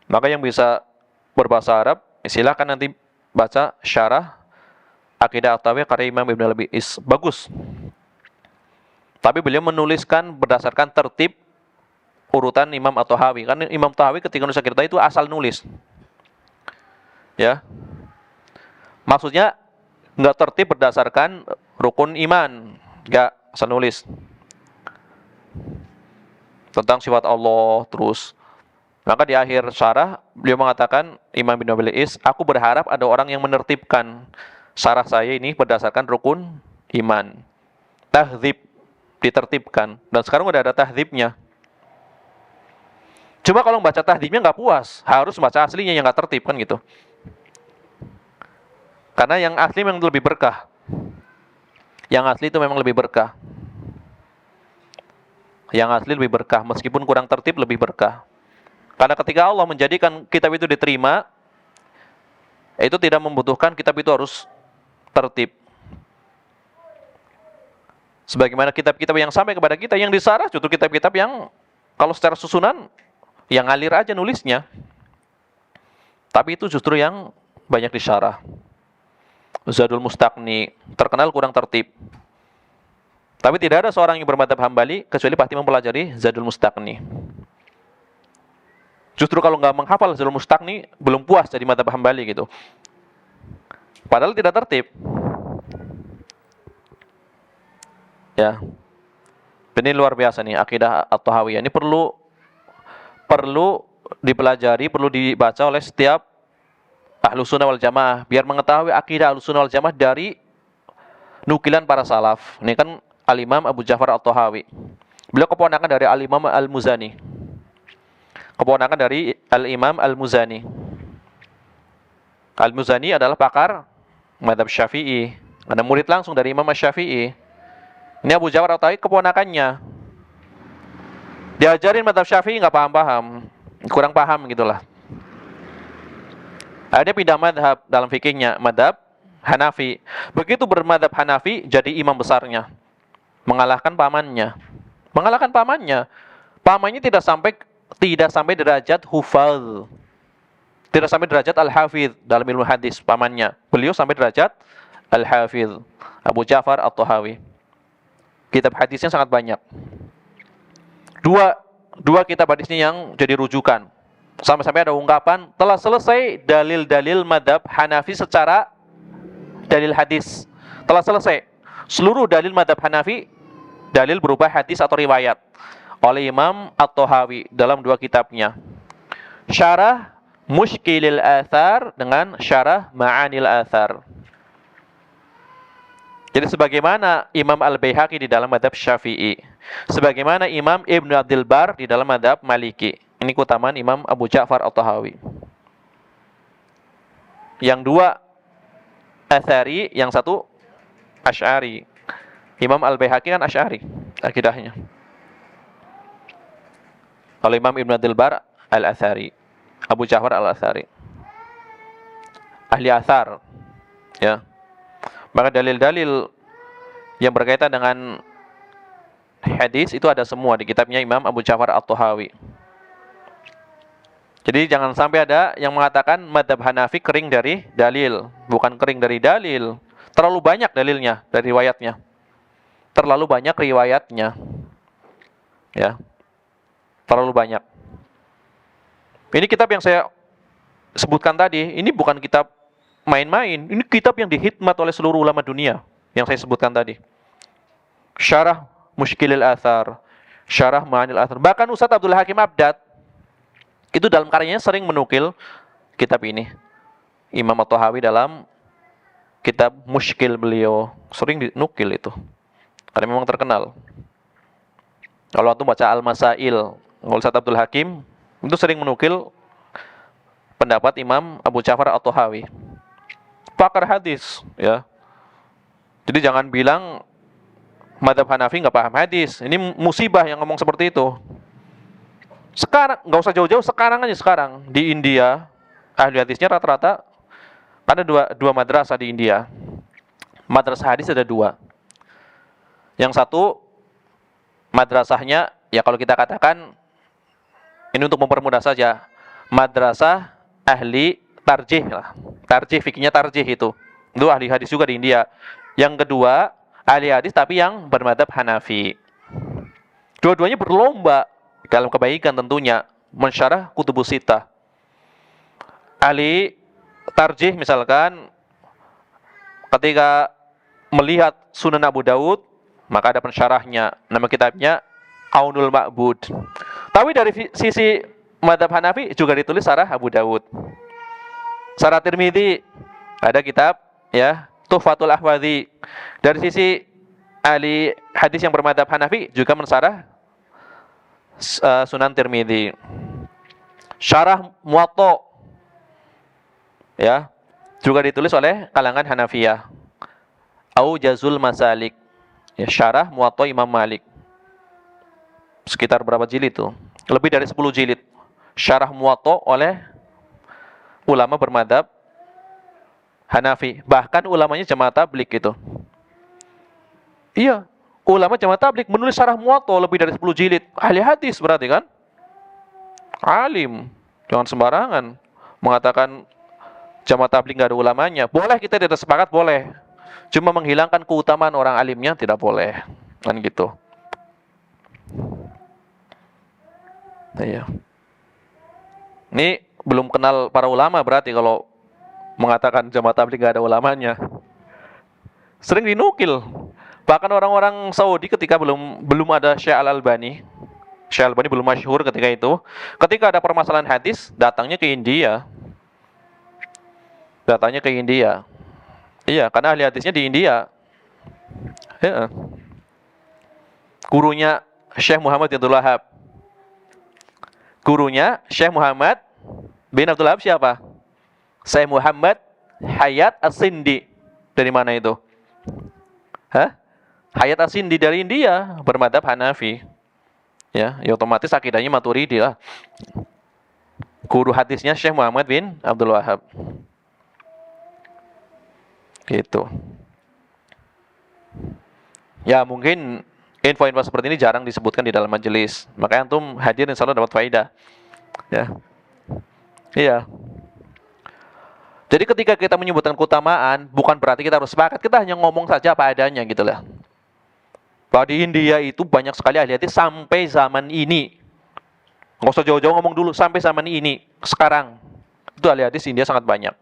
Maka yang bisa berbahasa Arab, silakan nanti baca syarah Aqidah At-Tahawiyah karya Imam Ibnu Abil Ais. Bagus. Tapi beliau menuliskan berdasarkan tertib urutan Imam At-Tahawi. Kan Imam At-Tahawi ketika nulis Aqidah itu asal nulis. Ya. Maksudnya enggak tertib berdasarkan rukun iman, enggak asal nulis. Tentang sifat Allah terus. Maka di akhir syarah beliau mengatakan, Imam Ibnu Abil Ais, aku berharap ada orang yang menertibkan syarah saya ini berdasarkan rukun iman. Tahdzib, ditertibkan. Dan sekarang udah ada tahdzibnya. Cuma kalau baca tahdzibnya nggak puas, harus baca aslinya yang nggak tertib kan gitu. Karena yang asli memang lebih berkah. Yang asli itu memang lebih berkah. Yang asli lebih berkah, meskipun kurang tertib lebih berkah. Karena ketika Allah menjadikan kitab itu diterima, itu tidak membutuhkan kitab itu harus tertib. Sebagaimana kitab-kitab yang sampai kepada kita, yang disarah justru kitab-kitab yang kalau secara susunan, yang ngalir aja nulisnya. Tapi itu justru yang banyak disyarah. Zadul Mustaqni, terkenal kurang tertib. Tapi tidak ada seorang yang bermadzhab Hambali kecuali pasti mempelajari Zadul Mustaqni. Justru kalau nggak menghafal Zadul Mustaqni, belum puas jadi madzhab Hambali gitu. Padahal tidak tertib. Ya. Ini luar biasa nih akidah At-Tahawiyah. Ini perlu dipelajari, perlu dibaca oleh setiap Ahlus Sunnah wal Jamaah biar mengetahui akidah Ahlus Sunnah wal Jamaah dari nukilan para salaf. Ini kan Al-Imam Abu Ja'far At-Tahawi. Beliau keponakan dari Al-Imam Al-Muzani. Keponakan dari Al-Imam Al-Muzani. Al-Muzani adalah pakar mazhab Syafi'i. Ada murid langsung dari Imam Asy-Syafi'i. Ini Abu Ja'far At-Tahawi keponakannya. Diajarin mazhab Syafi'i nggak paham-paham, kurang paham gitulah. Dia pindah madhab dalam fikihnya, madhab Hanafi. Begitu bermadhab Hanafi, jadi imam besarnya, mengalahkan pamannya. Pamannya tidak sampai derajat hufaz, tidak sampai derajat al-hafidh dalam ilmu hadis pamannya. Beliau sampai derajat al-hafidh. Abu Ja'far At-Tahawi. Kitab hadisnya sangat banyak. Dua kitab hadisnya yang jadi rujukan. Sampai-sampai ada ungkapan telah selesai dalil-dalil madhab Hanafi secara dalil hadis. Telah selesai seluruh dalil madhab Hanafi, dalil berupa hadis atau riwayat, oleh Imam At-Tahawi dalam dua kitabnya, Syarah Mushkilil Athar dengan Syarah Ma'anil Athar. Jadi sebagaimana Imam Al-Baihaqi di dalam madhab Syafi'i, sebagaimana Imam Ibn Abdul Bar di dalam madhab Maliki. Ini keutamaan Imam Abu Ja'far At-Tahawi. Yang dua Athari, yang satu Asy'ari. Imam Al-Baihaqi kan Asy'ari akidahnya. Kalau Imam Ibn Abdul Bar Al-Athari, Abu Ja'far Al-Athari, ahli athar, ya. Maka dalil-dalil yang berkaitan dengan hadis itu ada semua di kitabnya Imam Abu Ja'far At-Tahawi. Jadi jangan sampai ada yang mengatakan madhab Hanafi kering dari dalil. Bukan kering dari dalil, terlalu banyak dalilnya dari riwayatnya. Terlalu banyak riwayatnya, ya, terlalu banyak. Ini kitab yang saya sebutkan tadi, ini bukan kitab main-main. Ini kitab yang dihikmat oleh seluruh ulama dunia yang saya sebutkan tadi. Syarah Mushkilil Athar, Syarah Ma'anil Athar. Bahkan Ustaz Abdul Hakim Abdad itu dalam karyanya sering menukil kitab ini. Imam At-Tahawi dalam kitab Mushkil beliau sering dinukil itu, karena memang terkenal. Kalau antum baca Al-Masail, Ustaz Abdul Hakim itu sering menukil pendapat Imam Abu Ja'far At-Tahawi, pakar hadis, ya. Jadi jangan bilang madhab Hanafi nggak paham hadis. Ini musibah yang ngomong seperti itu. Sekarang nggak usah jauh-jauh, sekarang aja, sekarang di India ahli hadisnya rata-rata ada dua madrasah di India. Madrasah hadis ada dua. Yang satu madrasahnya, ya kalau kita katakan ini untuk mempermudah saja, madrasah ahli tarjih lah. Tarjih, fikihnya tarjih itu ahli hadis juga di India. Yang kedua ahli hadis tapi yang bermadhab Hanafi. Dua-duanya berlomba dalam kebaikan tentunya mensyarah Kutubus Sittah. Ahli tarjih misalkan ketika melihat Sunan Abu Dawud, maka ada pensyarahnya, nama kitabnya Aunul Ma'bud. Tapi dari sisi madhab Hanafi juga ditulis Syarah Abu Dawud. Syarah Tirmidzi ada kitab, ya, Tuhfatul Ahwadzi. Dari sisi ahli hadis yang bermadhab Hanafi juga mensyarah Sunan Tirmidzi. Syarah Muwatta, ya, juga ditulis oleh kalangan Hanafiyah. Aujazul Masalik, ya, syarah Muwatta Imam Malik. Sekitar berapa jilid itu? Lebih dari 10 jilid. Syarah Muwatta oleh ulama bermadhab Hanafi. Bahkan ulamanya Jamaah Tabligh gitu. Iya, ulama Jamaah Tabligh menulis syarah Muwatta lebih dari 10 jilid. Ahli hadis berarti kan? Alim. Jangan sembarangan mengatakan Jamaah Tabligh nggak ada ulamanya. Boleh kita tidak sepakat, boleh. Cuma menghilangkan keutamaan orang alimnya tidak boleh. Kan gitu. Iya. Ini belum kenal para ulama berarti kalau mengatakan Jamaah Tabligh nggak ada ulamanya. Sering dinukil. Bahkan orang-orang Saudi ketika belum ada Syekh Al-Albani. Syekh Al-Albani belum masyhur ketika itu. Ketika ada permasalahan hadis, datangnya ke India. Datangnya ke India. Iya, karena ahli hadisnya di India. Ya. Gurunya Syekh Muhammad bin Abdul Wahab. Gurunya Syekh Muhammad bin Abdul Wahab siapa? Syekh Muhammad Hayat As-Sindi. Dari mana itu? Hah? Hayat As-Sindi dari India, bermadhab Hanafi. Ya otomatis akidahnya Maturidi lah. Guru hadisnya Syekh Muhammad bin Abdul Wahab. Gitu. Ya mungkin info-info seperti ini jarang disebutkan di dalam majelis. Makanya antum hadir insya Allah dapat faedah. Ya. Iya. Jadi ketika kita menyebutkan keutamaan, bukan berarti kita harus sepakat. Kita hanya ngomong saja apa adanya gitu lah. Bahwa di India itu banyak sekali ahli hadis sampai zaman ini. Nggak usah jauh-jauh ngomong dulu, sampai zaman ini, sekarang. Itu ahli hadis India sangat banyak.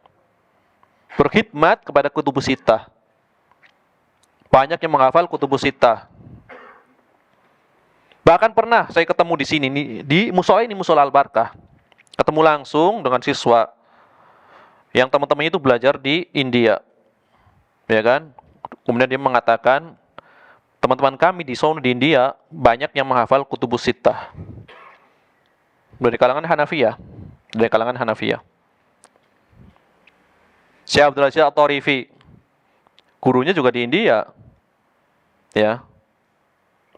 Berkhidmat kepada kutubus sittah. Banyak yang menghafal kutubus sittah. Bahkan pernah saya ketemu di sini, di musola ini, musola Al-Barkah. Ketemu langsung dengan siswa yang teman-temannya itu belajar di India. Ya kan? Kemudian dia mengatakan, teman-teman kami di sono di India banyak yang menghafal kutubus sittah. Dari kalangan Hanafiyah. Dari kalangan Hanafiyah. Syekh Abdul Aziz At-Tarifi, gurunya juga di India. Ya.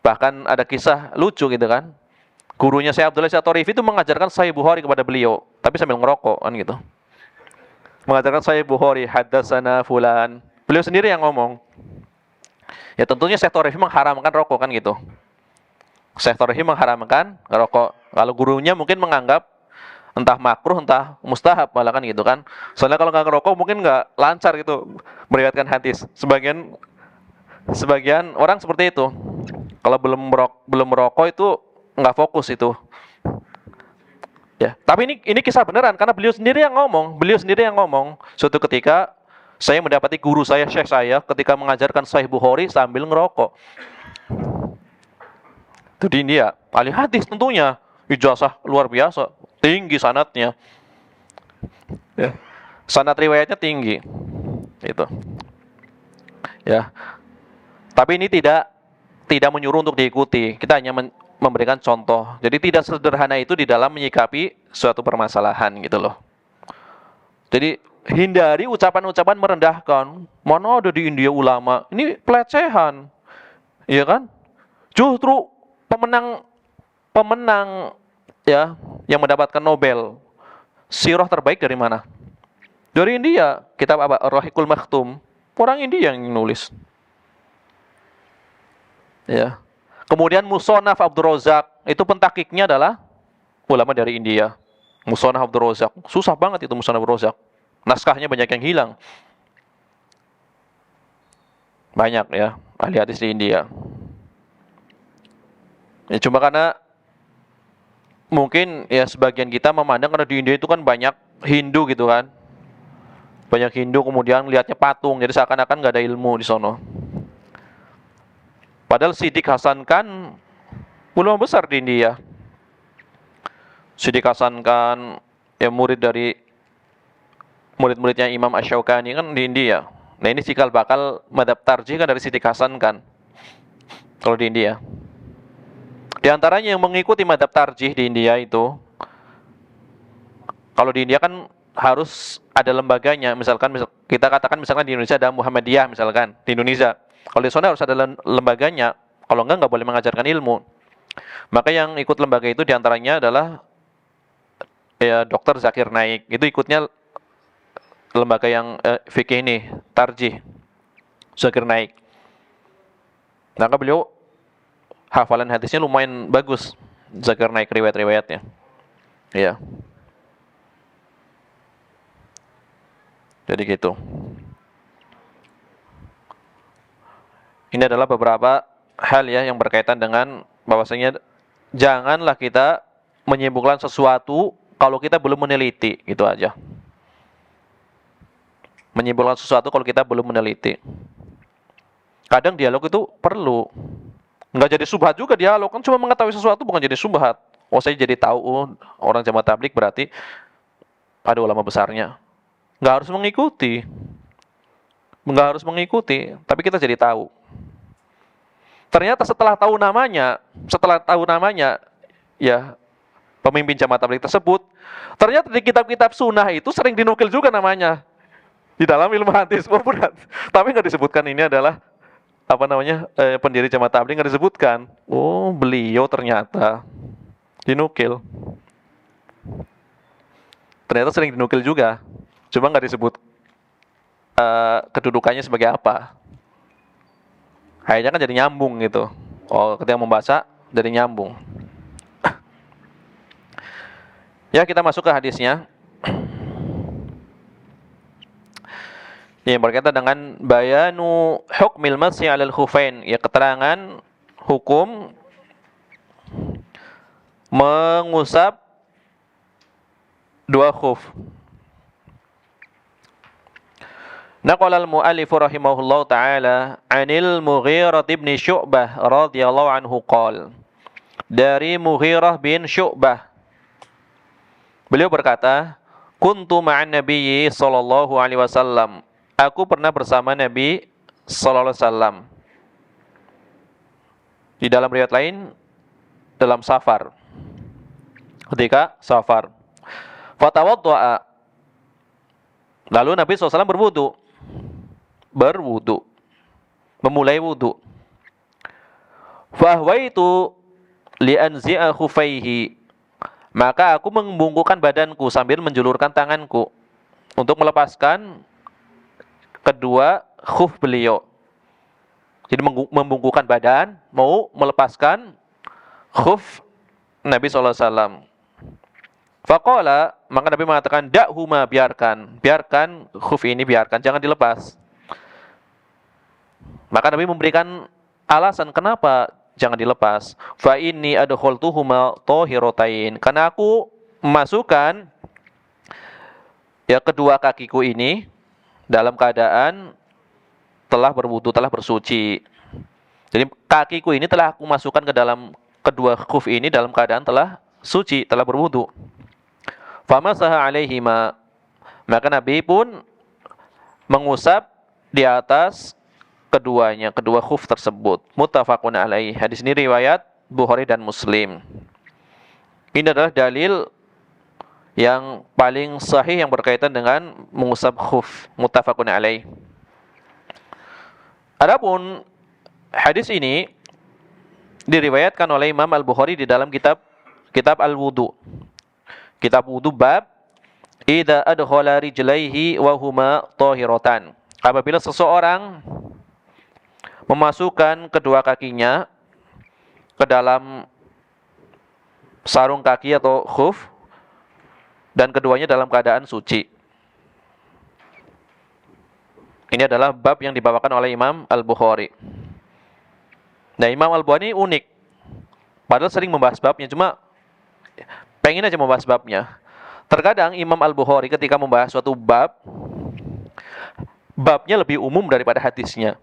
Bahkan ada kisah lucu gitu kan. Gurunya Syekh Abdul Aziz At-Tarifi itu mengajarkan Sahih Bukhari kepada beliau, tapi sambil ngerokok kan gitu. Mengajarkan Sahih Bukhari, haddatsana fulan. Beliau sendiri yang ngomong. Ya tentunya Syekh Tarifi mengharamkan rokok kan gitu. Syekh Tarifi mengharamkan rokok. Kalau gurunya mungkin menganggap entah makruh, entah mustahab malah kan gitu kan. Soalnya kalau nggak ngerokok mungkin nggak lancar gitu meriwayatkan hadis. Sebagian orang seperti itu. Kalau belum merokok itu nggak fokus itu. Ya, tapi ini kisah beneran karena beliau sendiri yang ngomong. Suatu ketika saya mendapati guru saya, syekh saya ketika mengajarkan Sahih Bukhari sambil ngerokok. Itu di India, ahli hadis tentunya, ijazah luar biasa, tinggi sanadnya. Ya. Sanad riwayatnya tinggi. Itu. Ya. Tapi ini tidak menyuruh untuk diikuti. Kita hanya memberikan contoh. Jadi tidak sederhana itu di dalam menyikapi suatu permasalahan gitu loh. Jadi hindari ucapan-ucapan merendahkan. Mana ada di India ulama? Ini pelecehan. Iya kan? Justru pemenang ya yang mendapatkan Nobel sirah terbaik dari mana? Dari India. Kitab apa? Ar-Rahiqul Maktum. Orang India yang nulis. Ya. Kemudian Musonaf Abdul Razak, itu pentakiknya adalah ulama dari India. Musonaf Abdul Razak, susah banget itu Musonaf Abdul Razak. Naskahnya banyak yang hilang. Banyak ya, ahli hadis di India. Ya cuma karena mungkin ya sebagian kita memandang karena di India itu kan banyak Hindu gitu kan. Banyak Hindu kemudian lihatnya patung, jadi seakan-akan nggak ada ilmu di sono. Padahal Siddiq Hasan Khan ulama besar di India. Siddiq Hasan Khan ya murid-muridnya Imam Asy-Syaukani kan di India. Nah ini cikal bakal madhab tarjih kan dari Siddiq Hasan Khan. Kalau di India. Di antaranya yang mengikuti madhab tarjih di India itu, kalau di India kan harus ada lembaganya. Misalkan kita katakan misalkan di Indonesia ada Muhammadiyah misalkan di Indonesia. Kalau di sana harus ada lembaganya. Kalau enggak boleh mengajarkan ilmu. Maka yang ikut lembaga itu diantaranya adalah ya Dr. Zakir Naik. Itu ikutnya lembaga yang fikih ini, tarjih. Zakir Naik. Maka beliau hafalan hadisnya lumayan bagus. Zakir Naik riwayat-riwayatnya. Iya. Jadi gitu. Ini adalah beberapa hal ya yang berkaitan dengan bahwasanya janganlah kita menyimpulkan sesuatu kalau kita belum meneliti, gitu aja. Menyimpulkan sesuatu kalau kita belum meneliti. Kadang dialog itu perlu. Nggak jadi subhat juga dialog, kan cuma mengetahui sesuatu bukan jadi subhat. Oh saya jadi tahu orang jamaah tabligh berarti ada ulama besarnya. Nggak harus mengikuti. Nggak harus mengikuti, tapi kita jadi tahu. Ternyata setelah tahu namanya, ya pemimpin jamaah tabligh tersebut, ternyata di kitab-kitab sunnah itu sering dinukil juga namanya di dalam ilmu hadis. Oh berat, tapi nggak disebutkan ini adalah pendiri jamaah tabligh, nggak disebutkan. Oh beliau ternyata dinukil. Ternyata sering dinukil juga, cuma nggak disebut kedudukannya sebagai apa. Akhirnya kan jadi nyambung gitu. Oh, ketika membaca jadi nyambung. Ya, kita masuk ke hadisnya. Yang berkaitan dengan bayanu hukmil masyi 'alal khufain, ya keterangan hukum mengusap dua khuf. Naqala al-mu'allif rahimahullahu ta'ala 'anil Mughirah bin Syu'bah radhiyallahu anhu qala. Dari Mughirah bin Syu'bah, beliau berkata, kuntu ma'an nabiyyi sallallahu alaihi wasallam. Aku pernah bersama Nabi sallallahu alaihi wasallam. Di dalam riwayat lain dalam safar. Ketika safar. Fatawadda'a. Lalu Nabi SAW berwudu, memulai wudu. Fahwaitu li'anzi'a khufaihi, maka aku membungkukkan badanku sambil menjulurkan tanganku untuk melepaskan kedua khuf beliau. Jadi membungkukkan badan, mau melepaskan khuf Nabi SAW. Faqala, maka Nabi mengatakan, da'huma, biarkan khuf ini, biarkan, jangan dilepas. Maka Nabi memberikan alasan kenapa jangan dilepas. Fa inni adkhaltuhuma tahiratain, karena aku memasukkan ya kedua kakiku ini dalam keadaan telah berwudu, telah bersuci. Jadi kakiku ini telah aku masukkan ke dalam kedua khuf ini dalam keadaan telah suci, telah berwudu. Famasaha alaihima, maka Nabi pun mengusap di atas keduanya, kedua khuf tersebut. Muttafaqun alaih. Hadis ini riwayat Bukhari dan Muslim. Ini adalah dalil yang paling sahih yang berkaitan dengan mengusap khuf. Muttafaqun alaih. Adapun hadis ini diriwayatkan oleh Imam Al-Bukhari di dalam kitab Al-Wudu. Kitab wudu bab idza adkhala rijlaihi wa huma tahiratan. Apabila seseorang memasukkan kedua kakinya ke dalam sarung kaki atau khuf dan keduanya dalam keadaan suci. Ini adalah bab yang dibawakan oleh Imam Al-Bukhari. Nah, Imam Al-Bukhari unik. Padahal sering membahas babnya, cuma pengen aja membahas babnya. Terkadang Imam Al-Bukhari ketika membahas suatu bab, babnya lebih umum daripada hadisnya.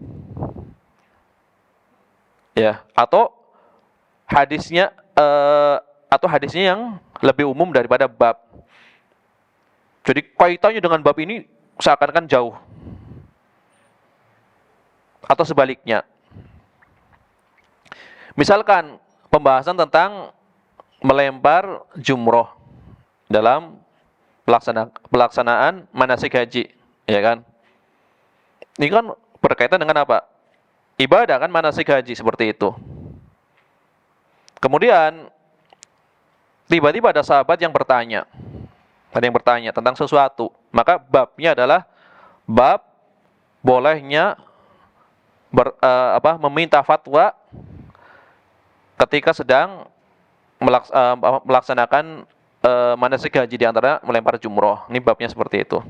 Ya, atau hadisnya yang lebih umum daripada bab. Jadi kaitannya dengan bab ini seakan-akan jauh. Atau sebaliknya. Misalkan pembahasan tentang melempar jumroh dalam pelaksanaan manasik haji, ya kan? Ini kan berkaitan dengan apa? Ibadah kan, manasik haji seperti itu. Kemudian tiba-tiba ada sahabat yang bertanya, tentang sesuatu. Maka babnya adalah bab bolehnya meminta fatwa ketika sedang melaksanakan manasik haji, di antara melempar jumroh. Ini babnya seperti itu.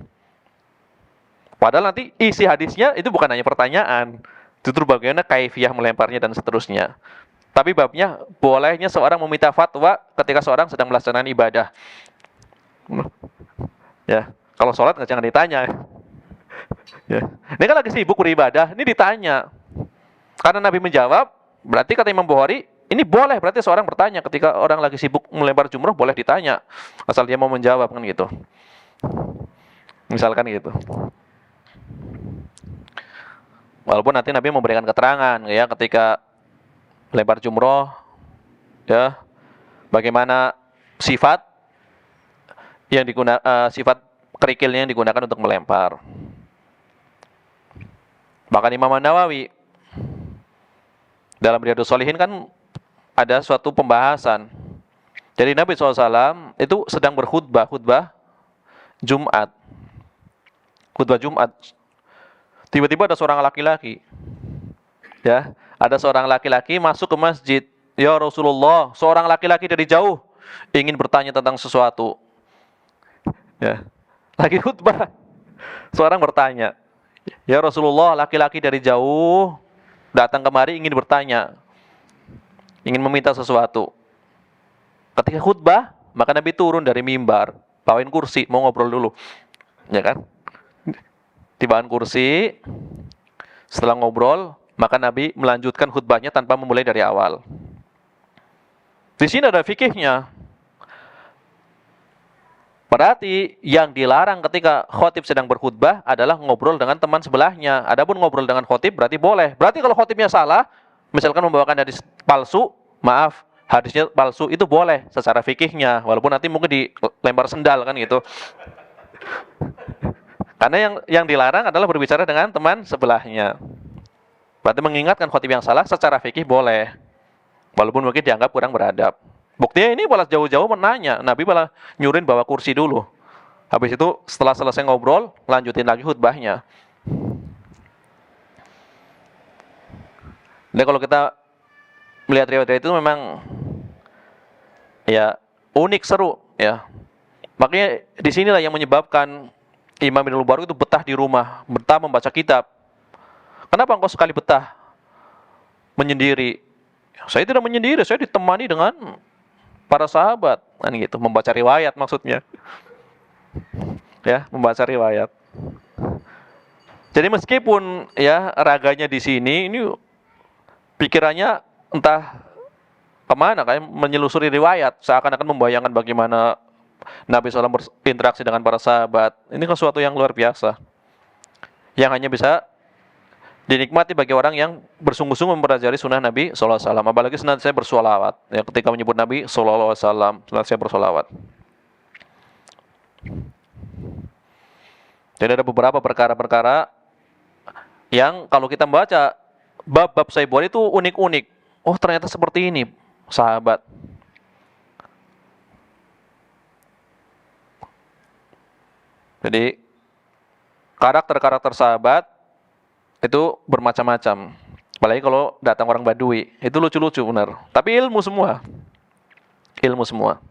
Padahal nanti isi hadisnya itu bukan hanya pertanyaan, justru bagaimana kaifiyah melemparnya dan seterusnya. Tapi babnya bolehnya seorang meminta fatwa ketika seorang sedang melaksanakan ibadah. Ya, kalau sholat jangan ditanya. Ya. Ini kan lagi sibuk beribadah, ini ditanya. Karena Nabi menjawab, berarti kata Imam Bukhari, ini boleh, berarti seorang bertanya ketika orang lagi sibuk melempar jumroh, boleh ditanya asal dia mau menjawab, kan gitu. Misalkan gitu. Walaupun nanti Nabi memberikan keterangan ya ketika melempar jumroh, ya bagaimana sifat yang digunakan, sifat kerikilnya yang digunakan untuk melempar. Bahkan Imam An-Nawawi dalam Riyadhus Shalihin kan ada suatu pembahasan. Jadi Nabi SAW itu sedang berkhutbah Jumat. Khutbah Jumat. Tiba-tiba ada seorang laki-laki. Ya, ada seorang laki-laki masuk ke masjid. Ya Rasulullah, seorang laki-laki dari jauh ingin bertanya tentang sesuatu. Ya, lagi khutbah. Seorang bertanya. Ya Rasulullah, laki-laki dari jauh datang kemari ingin bertanya. Ingin meminta sesuatu. Ketika khutbah, maka Nabi turun dari mimbar, bawain kursi, mau ngobrol dulu. Ya kan? Dibawaan kursi, setelah ngobrol, maka Nabi melanjutkan khutbahnya tanpa memulai dari awal. Di sini ada fikihnya. Berarti yang dilarang ketika khotib sedang berkhutbah adalah ngobrol dengan teman sebelahnya. Adapun ngobrol dengan khotib berarti boleh. Berarti kalau khotibnya salah, misalkan membawakan hadis palsu, maaf, hadisnya palsu, itu boleh secara fikihnya. Walaupun nanti mungkin dilempar sendal kan gitu. Karena yang dilarang adalah berbicara dengan teman sebelahnya. Berarti mengingatkan khotib yang salah secara fikih boleh. Walaupun mungkin dianggap kurang beradab. Buktinya ini malah jauh-jauh menanya. Nabi malah nyurin bawa kursi dulu. Habis itu setelah selesai ngobrol, lanjutin lagi khutbahnya. Dan kalau kita melihat riwayat itu memang ya unik, seru ya. Makanya disinilah yang menyebabkan Imam Ibnu Mubarak itu betah di rumah, betah membaca kitab. Kenapa engkau sekali betah menyendiri? Saya tidak menyendiri, saya ditemani dengan para sahabat, kan gitu, membaca riwayat maksudnya. Ya, membaca riwayat. Jadi meskipun ya raganya di sini, ini pikirannya entah kemana, kayak menyelusuri riwayat, seakan-akan membayangkan bagaimana Nabi SAW berinteraksi dengan para sahabat. Ini kan sesuatu yang luar biasa, yang hanya bisa dinikmati bagi orang yang bersungguh-sungguh mempelajari sunnah Nabi SAW. Apalagi senantiasa bersolawat. Ya, ketika menyebut Nabi SAW, senantiasa bersolawat. Jadi ada beberapa perkara-perkara yang kalau kita membaca bab-bab Sahih Bukhari itu unik-unik. Oh, ternyata seperti ini, sahabat. Jadi karakter-karakter sahabat itu bermacam-macam. Apalagi kalau datang orang Badui, itu lucu-lucu benar. Tapi ilmu semua. Ilmu semua.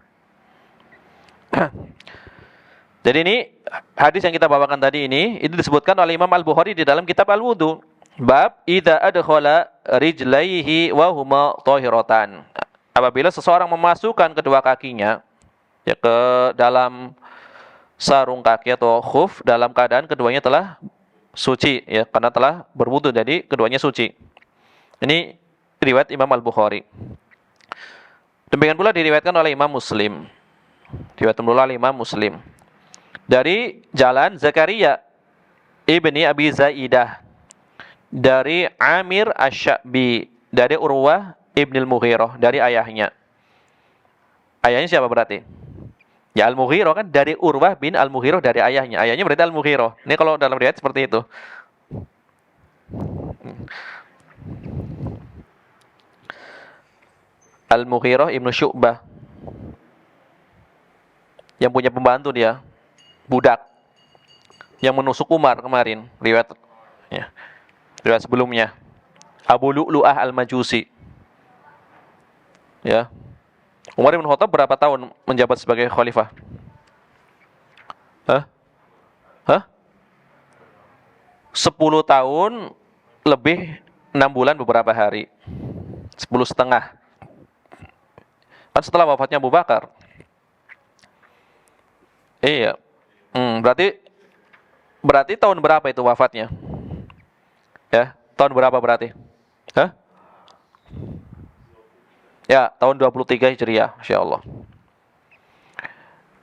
Jadi ini hadis yang kita bawakan tadi ini, itu disebutkan oleh Imam Al-Bukhari di dalam kitab Al-Wudu. Bab idza adkhala rijlaihi wa huma thahiratan. Apabila seseorang memasukkan kedua kakinya ya ke dalam sarung kaki atau khuf dalam keadaan keduanya telah suci ya, karena telah berwudu, jadi keduanya suci. Ini riwayat Imam Al-Bukhari. Demikian pula diriwayatkan oleh Imam Muslim. Diriwayatkan pula oleh Imam Muslim dari jalan Zakaria ibni Abi Zaidah, dari Amir Asy-Sya'bi, dari Urwah ibnil Mughirah, dari ayahnya. Ayahnya siapa berarti? Ya Al-Mughirah kan, dari Urwah bin Al-Mughirah, dari ayahnya. Ayahnya berarti Al-Mughirah. Ini kalau dalam riwayat seperti itu. Al-Mughirah ibnu Syu'bah, yang punya pembantu dia, budak, yang menusuk Umar kemarin. Riwayat ya, riwayat sebelumnya. Abu Lu'lu'ah Al-Majusi. Ya. Umar bin Khattab berapa tahun menjabat sebagai khalifah? Hah? Hah? 10 tahun lebih 6 bulan beberapa hari. 10,5. Kan setelah wafatnya Abu Bakar. Iya. Berarti tahun berapa itu wafatnya? Ya, tahun berapa berarti? Hah? Ya, tahun 23 Hijriah, insyaallah.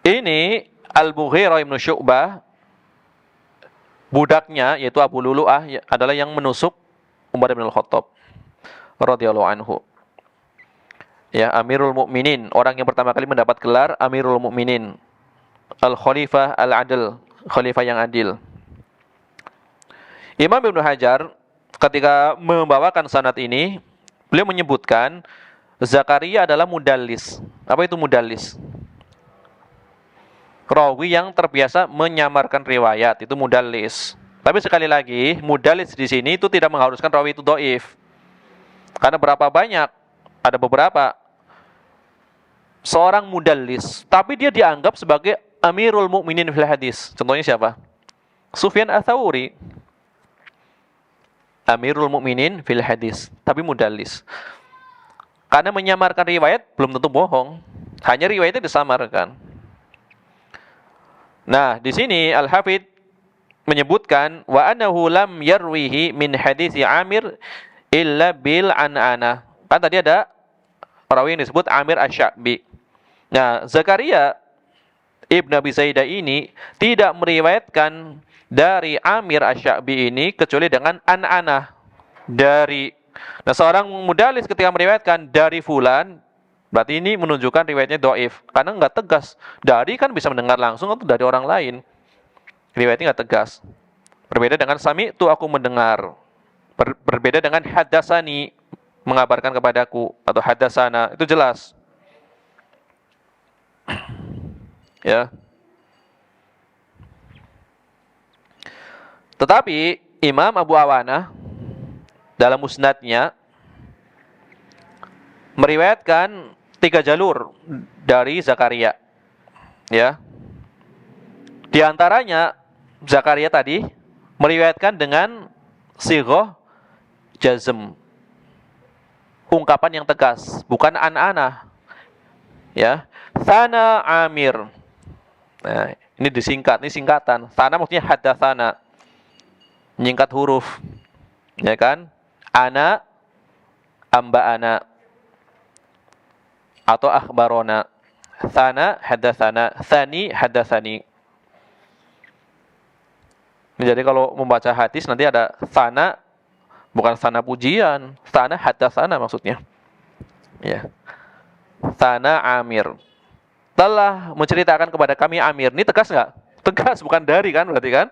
Ini Al-Mughirah ibnu Syu'bah, budaknya yaitu Abu Lu'lu'ah adalah yang menusuk Umar bin Khattab radhiyallahu anhu. Ya, Amirul Mukminin, orang yang pertama kali mendapat gelar Amirul Mukminin, Al-Khalifah Al-Adil, khalifah yang adil. Imam Ibnu Hajar ketika membawakan sanad ini, beliau menyebutkan Zakaria adalah mudallis. Apa itu mudallis? Rawi yang terbiasa menyamarkan riwayat, itu mudallis. Tapi sekali lagi, mudallis di sini itu tidak mengharuskan rawi itu dhaif. Karena berapa banyak, ada beberapa seorang mudallis, tapi dia dianggap sebagai Amirul Mukminin fil hadis. Contohnya siapa? Sufyan Ats-Tsauri. Amirul Mukminin fil hadis, tapi mudallis. Karena menyamarkan riwayat belum tentu bohong. Hanya riwayatnya disamarkan. Nah, di sini Al-Hafidz menyebutkan wa annahu lam yarwihi min hadits Amir illa bil an'anah. Kan tadi ada perawi yang disebut Amir Asy-Sya'bi. Nah, Zakaria Ibn Abi Zaidah ini tidak meriwayatkan dari Amir Asy-Sya'bi ini kecuali dengan an'anah dari. Nah, seorang mudalis ketika meriwayatkan dari fulan, berarti ini menunjukkan riwayatnya dhaif karena enggak tegas. Dari kan bisa mendengar langsung atau dari orang lain. Riwayatnya enggak tegas. Berbeda dengan sami tu aku mendengar. Berbeda dengan hadasani mengabarkan kepadaku atau hadasana, itu jelas. Ya. Tetapi Imam Abu Awanah dalam musnadnya meriwayatkan 3 jalur dari Zakaria. Ya. Di antaranya Zakaria tadi meriwayatkan dengan sighah jazm. Ungkapan yang tegas, bukan an-ana. Ya. Thana Amir. Nah, ini disingkat, ini singkatan. Thana maksudnya hadatsana. Menyingkat huruf. Ya kan? Ana amba'ana atau akhbarona. Thana hadatsana, thani hadatsani. Jadi kalau membaca hadis nanti ada thana, bukan thana pujian, thana hadatsana maksudnya. Ya. Thana Amir. Telah menceritakan kepada kami Amir. Ini tegas nggak? Tegas, bukan dari kan berarti kan?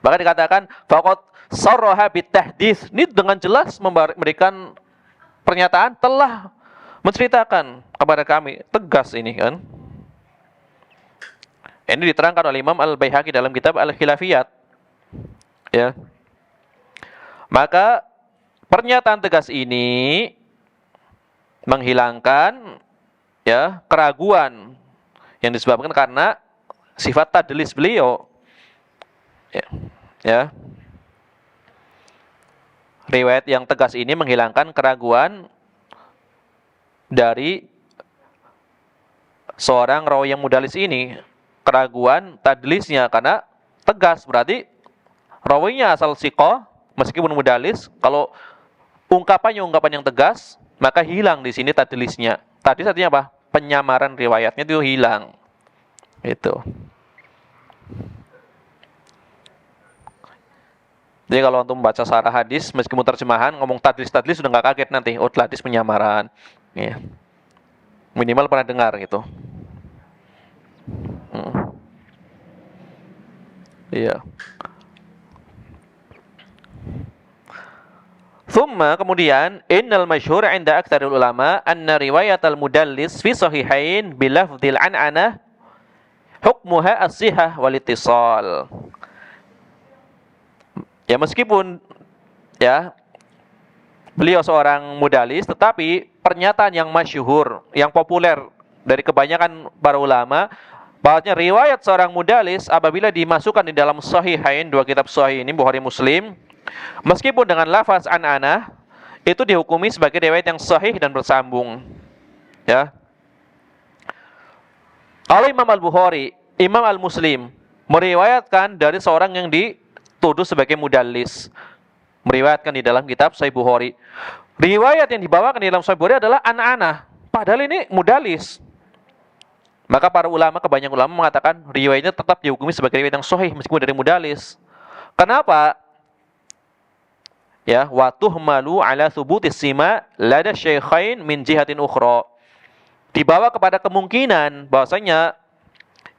Maka dikatakan faqad sarraha bitahdits. Ini dengan jelas memberikan pernyataan telah menceritakan kepada kami. Tegas ini kan. Ini diterangkan oleh Imam Al-Baihaqi dalam kitab Al-Khilafiyat. Ya. Maka pernyataan tegas ini menghilangkan ya keraguan yang disebabkan karena sifat tadlis beliau. Ya. Riwayat yang tegas ini menghilangkan keraguan dari seorang rawi yang mudalis ini, keraguan tadlisnya karena tegas, berarti rawinya asal siqah meskipun mudalis, kalau ungkapan yang tegas, maka hilang di sini tadlisnya. Tadlis artinya apa? Penyamaran riwayatnya itu hilang. Itu. Jadi kalau untuk membaca syarah hadis, meskipun terjemahan ngomong tadlis sudah nggak kaget nanti. Oh, tadlis penyamaran. Ya. Minimal pernah dengar gitu. Iya. Thumma kemudian innal masyhur 'inda aktsaril ulama anna riwayat al-mudallis fi sahihain bi lafdzil an'anah hukmuha as-sihah wal ittisal. Ya meskipun ya beliau seorang mudalis, tetapi pernyataan yang masyhur, yang populer dari kebanyakan para ulama, bahwasanya riwayat seorang mudalis apabila dimasukkan di dalam sahihain, dua kitab sahih ini Bukhari Muslim, meskipun dengan lafaz an-ana, itu dihukumi sebagai riwayat yang sahih dan bersambung. Ya. Kalau Imam Al-Bukhari, Imam Al-Muslim meriwayatkan dari seorang yang dituduh sebagai mudallis, meriwayatkan di dalam kitab Sahih Bukhari. Riwayat yang dibawakan di dalam Sahih Bukhari adalah an-ana, padahal ini mudallis. Maka para ulama, kebanyakan ulama mengatakan riwayatnya tetap dihukumi sebagai riwayat yang sahih meskipun dari mudallis. Kenapa? Ya, wa tuhmalu ala thubutis sima lada syaikhain min jihatin ukhra. Dibawa kepada kemungkinan bahwasanya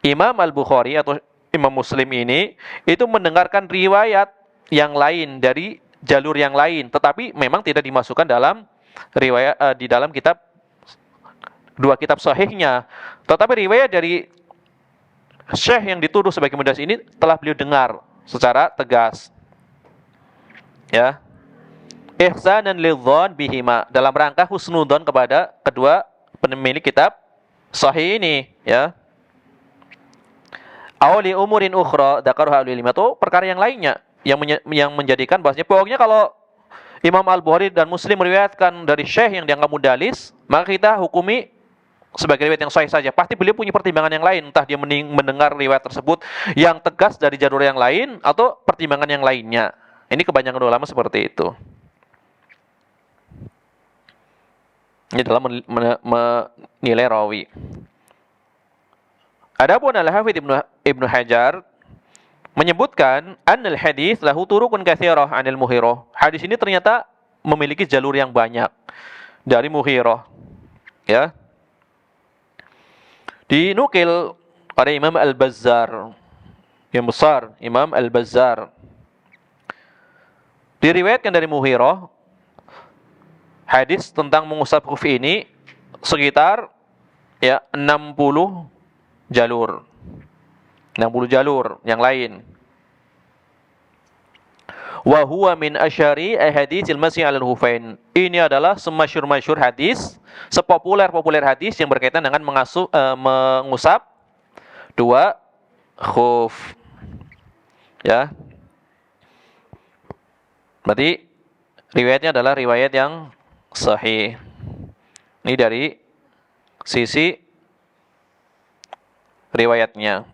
Imam Al-Bukhari atau Imam Muslim ini itu mendengarkan riwayat yang lain dari jalur yang lain, tetapi memang tidak dimasukkan dalam riwayat di dalam kitab dua kitab sahihnya. Tetapi riwayat dari syekh yang dituduh sebagai mudallis ini telah beliau dengar secara tegas. Ya. Ihsanan lidzan bihima, dalam rangka husnudzon kepada kedua pemilik kitab sahih ini, ya. Awli umurin ukhra dzakaruha ulil itu perkara yang lainnya yang menjadikan bahwasanya pokoknya kalau Imam Al-Bukhari dan Muslim meriwayatkan dari syekh yang dianggap mudallis, maka kita hukumi sebagai riwayat yang sahih saja. Pasti beliau punya pertimbangan yang lain, entah dia mendengar riwayat tersebut yang tegas dari jalur yang lain atau pertimbangan yang lainnya. Ini kebanyakan ulama seperti itu. Ini dalam menilai rawi. Adapun Al-Hafidz Ibnu Hajar menyebutkan annal hadis lahu turukun katsirah 'anil Mughirah. Hadis ini ternyata memiliki jalur yang banyak dari Mughirah. Ya. Dinukil oleh Imam Al-Bazzar. Yang besar, Imam Al-Bazzar. Diriwayatkan dari Mughirah hadis tentang mengusap khuf ini sekitar 60 jalur. 60 jalur yang lain. Wa huwa min asyari ahaditsil masih 'alal khufain. Ini adalah semasyhur-masyhur hadis, sepopuler-populer hadis yang berkaitan dengan mengusap dua khuf. Ya. Berarti riwayatnya adalah riwayat yang sahih. Ini dari sisi riwayatnya.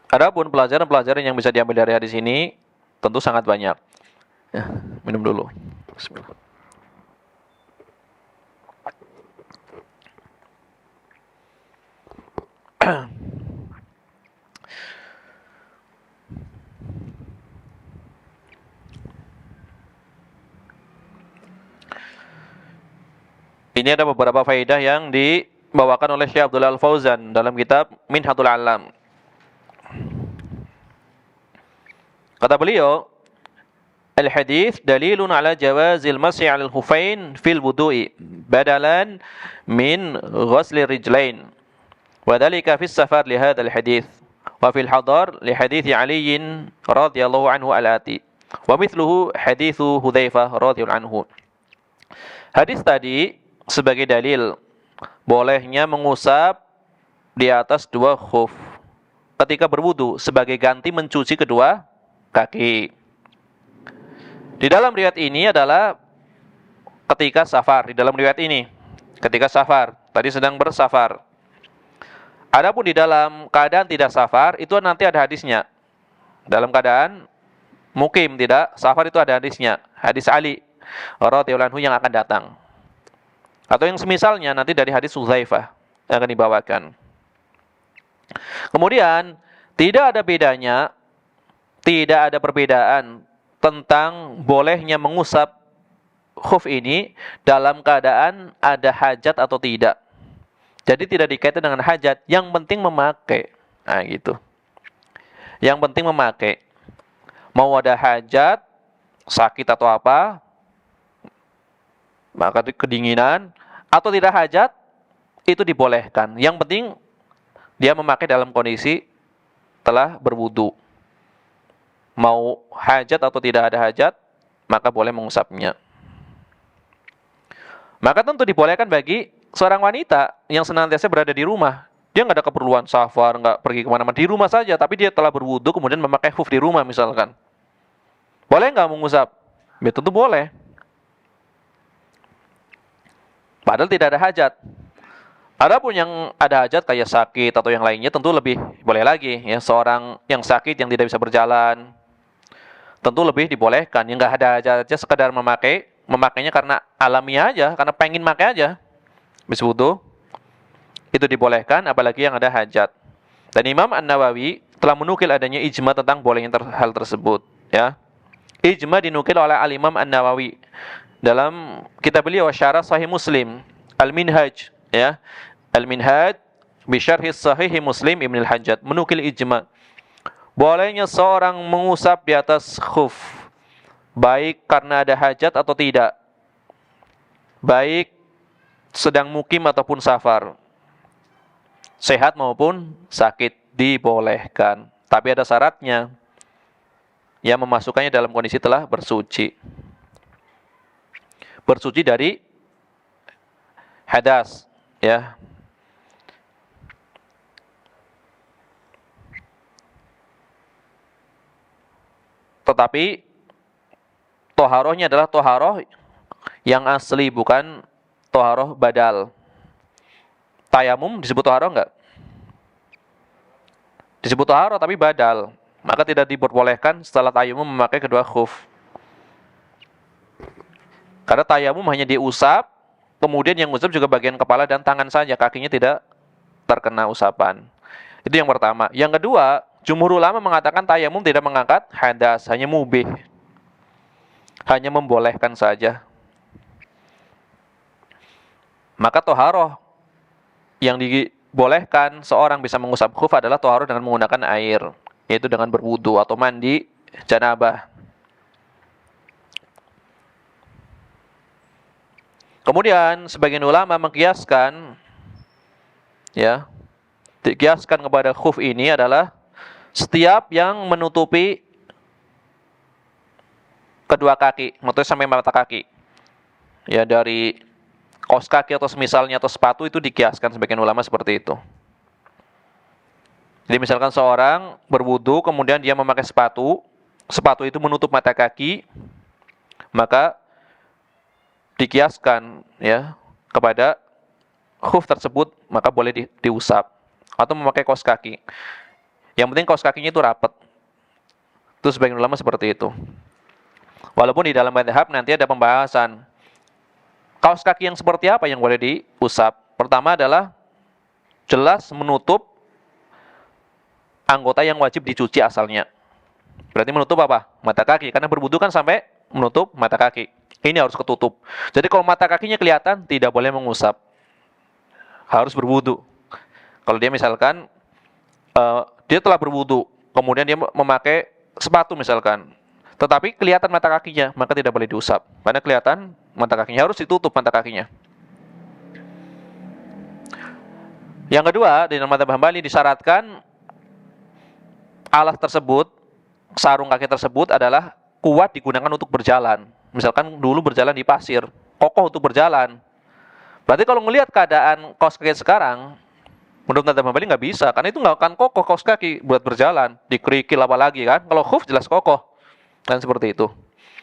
Adapun pelajaran-pelajaran yang bisa diambil dari hadis ini tentu sangat banyak. Ya, minum dulu. Bismillah. Ini ada beberapa faedah yang dibawakan oleh Syekh Abdullah Al-Fauzan dalam kitab Minhatul Alam. Kata beliau, al-hadits dalilun ala jawazil mas'i 'alal khufain fil wudu'i badalan min ghusli rijlain. Wa dhalika fi safar li hadzal hadits wa fil hadar li hadits Ali radhiyallahu anhu al-ati. Wa mithluhu haditsu Hudzaifah radhiyallahu anhu. Hadis tadi sebagai dalil bolehnya mengusap di atas dua khuf ketika berwudu sebagai ganti mencuci kedua kaki. Di dalam riwayat ini adalah ketika safar, di dalam riwayat ini ketika safar, tadi sedang bersafar. Adapun di dalam keadaan tidak safar itu nanti ada hadisnya. Dalam keadaan mukim tidak safar itu ada hadisnya, hadis Ali radhiyallahu anhu yang akan datang. Atau yang semisalnya nanti dari hadis Hudzaifah yang akan dibawakan. Kemudian tidak ada bedanya, tidak ada perbedaan tentang bolehnya mengusap khuf ini dalam keadaan ada hajat atau tidak. Jadi tidak dikaitkan dengan hajat, yang penting memakai. Nah gitu. Yang penting memakai. Mau ada hajat, sakit atau apa, maka kedinginan atau tidak hajat itu dibolehkan. Yang penting dia memakai dalam kondisi telah berwudu. Mau hajat atau tidak ada hajat, maka boleh mengusapnya. Maka tentu dibolehkan bagi seorang wanita yang senantiasa berada di rumah. Dia nggak ada keperluan safar, nggak pergi kemana-mana, di rumah saja, tapi dia telah berwudu kemudian memakai khuf di rumah misalkan. Boleh nggak mengusap? Ya tentu boleh. Padahal tidak ada hajat. Adapun yang ada hajat kayak sakit atau yang lainnya tentu lebih boleh lagi. Ya, seorang yang sakit yang tidak bisa berjalan tentu lebih dibolehkan. Yang nggak ada hajat aja sekedar memakainya karena alamiah aja, karena pengen pakai aja. Habis wudu itu dibolehkan, apalagi yang ada hajat. Dan Imam An-Nawawi telah menukil adanya ijma tentang bolehnya hal tersebut. Ya, ijma dinukil oleh Al-Imam An-Nawawi dalam kitab beliau Syarah Sahih Muslim, Al-Minhaj, ya. Al-Minhaj bi Syarhi Sahih Muslim Ibnu Al-Hajjaj menukil ijma bolehnya seorang mengusap di atas khuf baik karena ada hajat atau tidak. Baik sedang mukim ataupun safar. Sehat maupun sakit dibolehkan, tapi ada syaratnya. Yang memasukkannya dalam kondisi telah bersuci. Bersuci dari hadas, ya. Tetapi toharohnya adalah toharoh yang asli, bukan toharoh badal. Tayamum disebut toharoh enggak? Disebut toharoh tapi badal. Maka tidak diperbolehkan setelah tayamum memakai kedua khuf. Karena tayamum hanya diusap, kemudian yang usap juga bagian kepala dan tangan saja, kakinya tidak terkena usapan. Itu yang pertama. Yang kedua, jumhur ulama mengatakan tayamum tidak mengangkat hadas, hanya mubih. Hanya membolehkan saja. Maka toharoh yang dibolehkan seorang bisa mengusap khuf adalah toharoh dengan menggunakan air, yaitu dengan berwudu atau mandi janabah. Kemudian sebagian ulama mengkiaskan, ya, dikiaskan kepada khuf ini adalah setiap yang menutupi kedua kaki, maksudnya sampai mata kaki, ya, dari kaos kaki atau semisalnya atau sepatu, itu dikiaskan sebagian ulama seperti itu. Jadi misalkan seorang berwudu kemudian dia memakai sepatu, sepatu itu menutup mata kaki, maka dikiaskan, ya, kepada khuf tersebut, maka boleh diusap atau memakai kaos kaki. Yang penting kaos kakinya itu rapat. Itu sebagian ulama seperti itu. Walaupun di dalam mazhab nanti ada pembahasan kaos kaki yang seperti apa yang boleh diusap. Pertama adalah jelas menutup anggota yang wajib dicuci asalnya. Berarti menutup apa? Mata kaki. Karena berwudu kan sampai menutup mata kaki. Ini harus ketutup. Jadi kalau mata kakinya kelihatan, tidak boleh mengusap. Harus berwudu. Kalau dia misalkan dia telah berwudu, kemudian dia memakai sepatu misalkan, tetapi kelihatan mata kakinya, maka tidak boleh diusap. Karena kelihatan mata kakinya, harus ditutup mata kakinya. Yang kedua, di dalam mazhab Hambali disyaratkan alas tersebut, sarung kaki tersebut adalah kuat digunakan untuk berjalan. Misalkan dulu berjalan di pasir, kokoh untuk berjalan. Berarti kalau melihat keadaan kaos kaki sekarang, menurut mazhab Hambali nggak bisa, karena itu nggak akan kokoh kaos kaki buat berjalan, dikerikil apalagi kan. Kalau khuf jelas kokoh, kan seperti itu.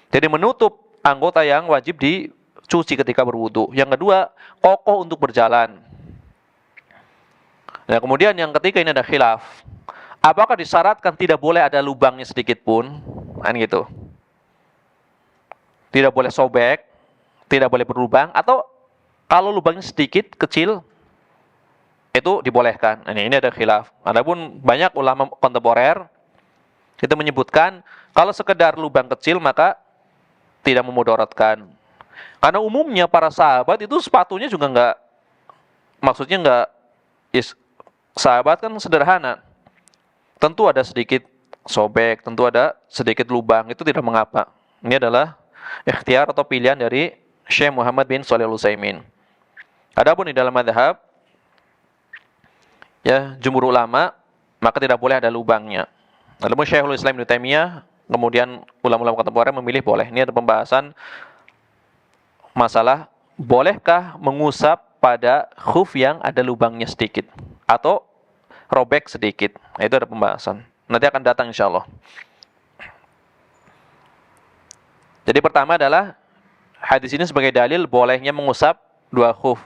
Jadi menutup anggota yang wajib dicuci ketika berwudu. Yang kedua, kokoh untuk berjalan. Nah, kemudian yang ketiga ini ada khilaf. Apakah disyaratkan tidak boleh ada lubangnya sedikit pun? Kan gitu. Tidak boleh sobek, tidak boleh berlubang, atau kalau lubangnya sedikit, kecil, itu dibolehkan. Ini ada khilaf. Adapun banyak ulama kontemporer itu menyebutkan kalau sekedar lubang kecil maka tidak memudaratkan. Karena umumnya para sahabat itu sepatunya juga enggak, maksudnya enggak, sahabat kan sederhana. Tentu ada sedikit sobek, tentu ada sedikit lubang, itu tidak mengapa. Ini adalah ikhtiar atau pilihan dari Syekh Muhammad bin Shalih Al-Utsaimin. Adapun di dalam mazhab, ya, jumhur ulama, maka tidak boleh ada lubangnya. Adapun Syekhul Islam Ibnu Taimiyah, kemudian ulama-ulama kontemporer memilih boleh. Ini ada pembahasan masalah bolehkah mengusap pada khuf yang ada lubangnya sedikit atau robek sedikit. Itu ada pembahasan. Nanti akan datang insyaallah. Jadi pertama adalah hadis ini sebagai dalil bolehnya mengusap dua khuf,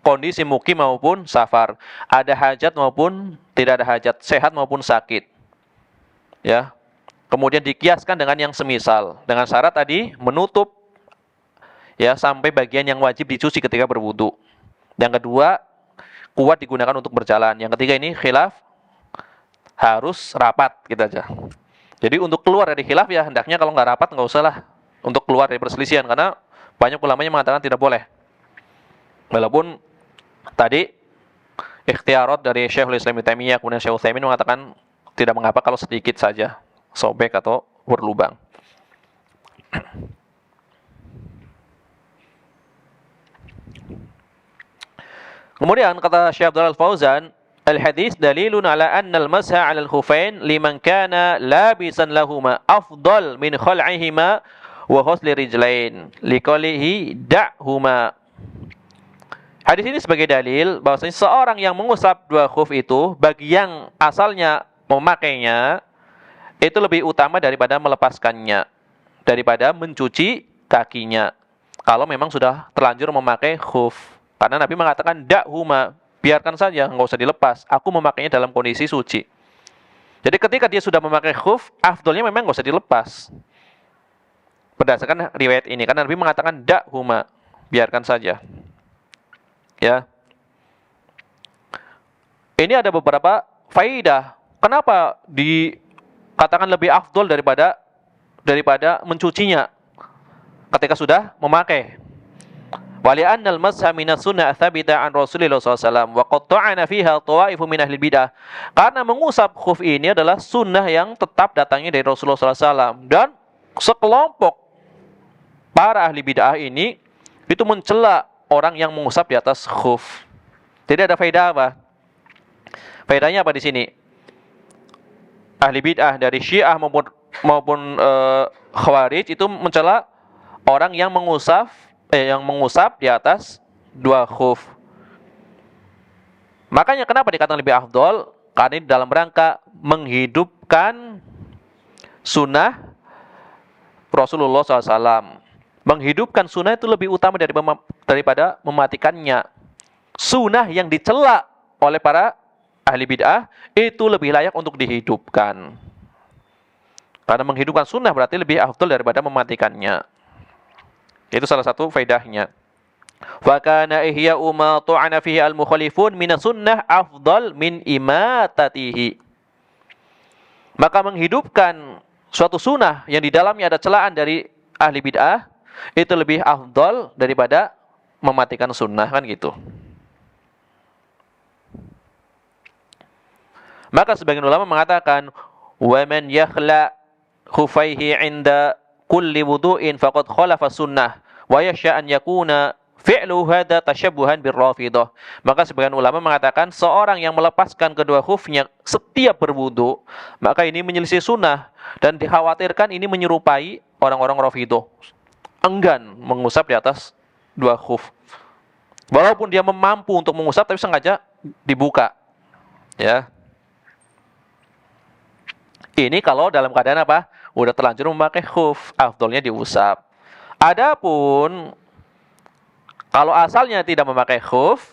kondisi mukim maupun safar, ada hajat maupun tidak ada hajat, sehat maupun sakit. Ya. Kemudian dikiaskan dengan yang semisal, dengan syarat tadi menutup, ya, sampai bagian yang wajib dicuci ketika berwudu. Yang kedua, kuat digunakan untuk berjalan. Yang ketiga ini khilaf, harus rapat, gitu aja. Jadi untuk keluar dari khilaf, ya hendaknya kalau nggak rapat nggak usah lah untuk keluar dari perselisihan, karena banyak ulamanya mengatakan tidak boleh. Walaupun tadi ikhtiarat dari Syekhul Islam Ibnu Taimiyah, kemudian Syekh Utsaimin mengatakan tidak mengapa kalau sedikit saja sobek atau berlubang. Kemudian kata Syekh Abdul Fauzan, al-hadis dalilun ala anna al-masha 'ala al-khufain liman kana labisan lahuma afdal min khal'ihima wa ghusli rijlain liqalihi da'huma. Hadis ini sebagai dalil bahwasanya seorang yang mengusap dua khuf itu bagi yang asalnya memakainya itu lebih utama daripada melepaskannya, daripada mencuci kakinya. Kalau memang sudah terlanjur memakai khuf. Karena Nabi mengatakan dakhuma, biarkan saja, nggak usah dilepas. Aku memakainya dalam kondisi suci. Jadi ketika dia sudah memakai khuf, afdolnya memang nggak usah dilepas. Berdasarkan riwayat ini, karena Nabi mengatakan dakhuma, biarkan saja. Ya. Ini ada beberapa faidah. Kenapa dikatakan lebih afdol daripada mencucinya ketika sudah memakai? Wali'anna al-masha minas sunnah tsabita an Rasulillah SAW wa qad ta'ana fiha tawaifu min ahli bidah. Karena mengusap khuf ini adalah sunnah yang tetap datangnya dari Rasulullah SAW, dan sekelompok para ahli bid'ah ini itu mencela orang yang mengusap di atas khuf. Jadi ada faedah apa? Faedahnya apa di sini? Ahli bid'ah dari Syiah maupun Khawarij itu mencela orang yang mengusap di atas dua khuf. Makanya kenapa dikatakan lebih afdol? Karena ini dalam rangka menghidupkan sunnah Rasulullah SAW. Menghidupkan sunnah itu lebih utama daripada mematikannya. Sunnah yang dicela oleh para ahli bid'ah itu lebih layak untuk dihidupkan. Karena menghidupkan sunnah berarti lebih afdol daripada mematikannya. Itu salah satu faedahnya. Wa kana ihya'u ma tu'ana fihi al-mukhalifun min sunnah afdal min imatatihi. Maka menghidupkan suatu sunnah yang di dalamnya ada celaan dari ahli bid'ah itu lebih afdal daripada mematikan sunnah, kan gitu. Maka sebagian ulama mengatakan wa man yakhla khufaihi 'inda kulli wudu'in faqad khalafa sunnah wa yasha an yakuna fi'lu hadza tashabbuhan birrafidah. Maka sebagian ulama mengatakan seorang yang melepaskan kedua khufnya setiap berwudu, maka ini menyelisih sunnah dan dikhawatirkan ini menyerupai orang-orang Rafidah. Enggan mengusap di atas dua khuf. Walaupun dia mampu untuk mengusap tapi sengaja dibuka. Ya. Ini kalau dalam keadaan apa? Udah terlanjur memakai khuf, afdolnya diusap. Adapun kalau asalnya tidak memakai khuf,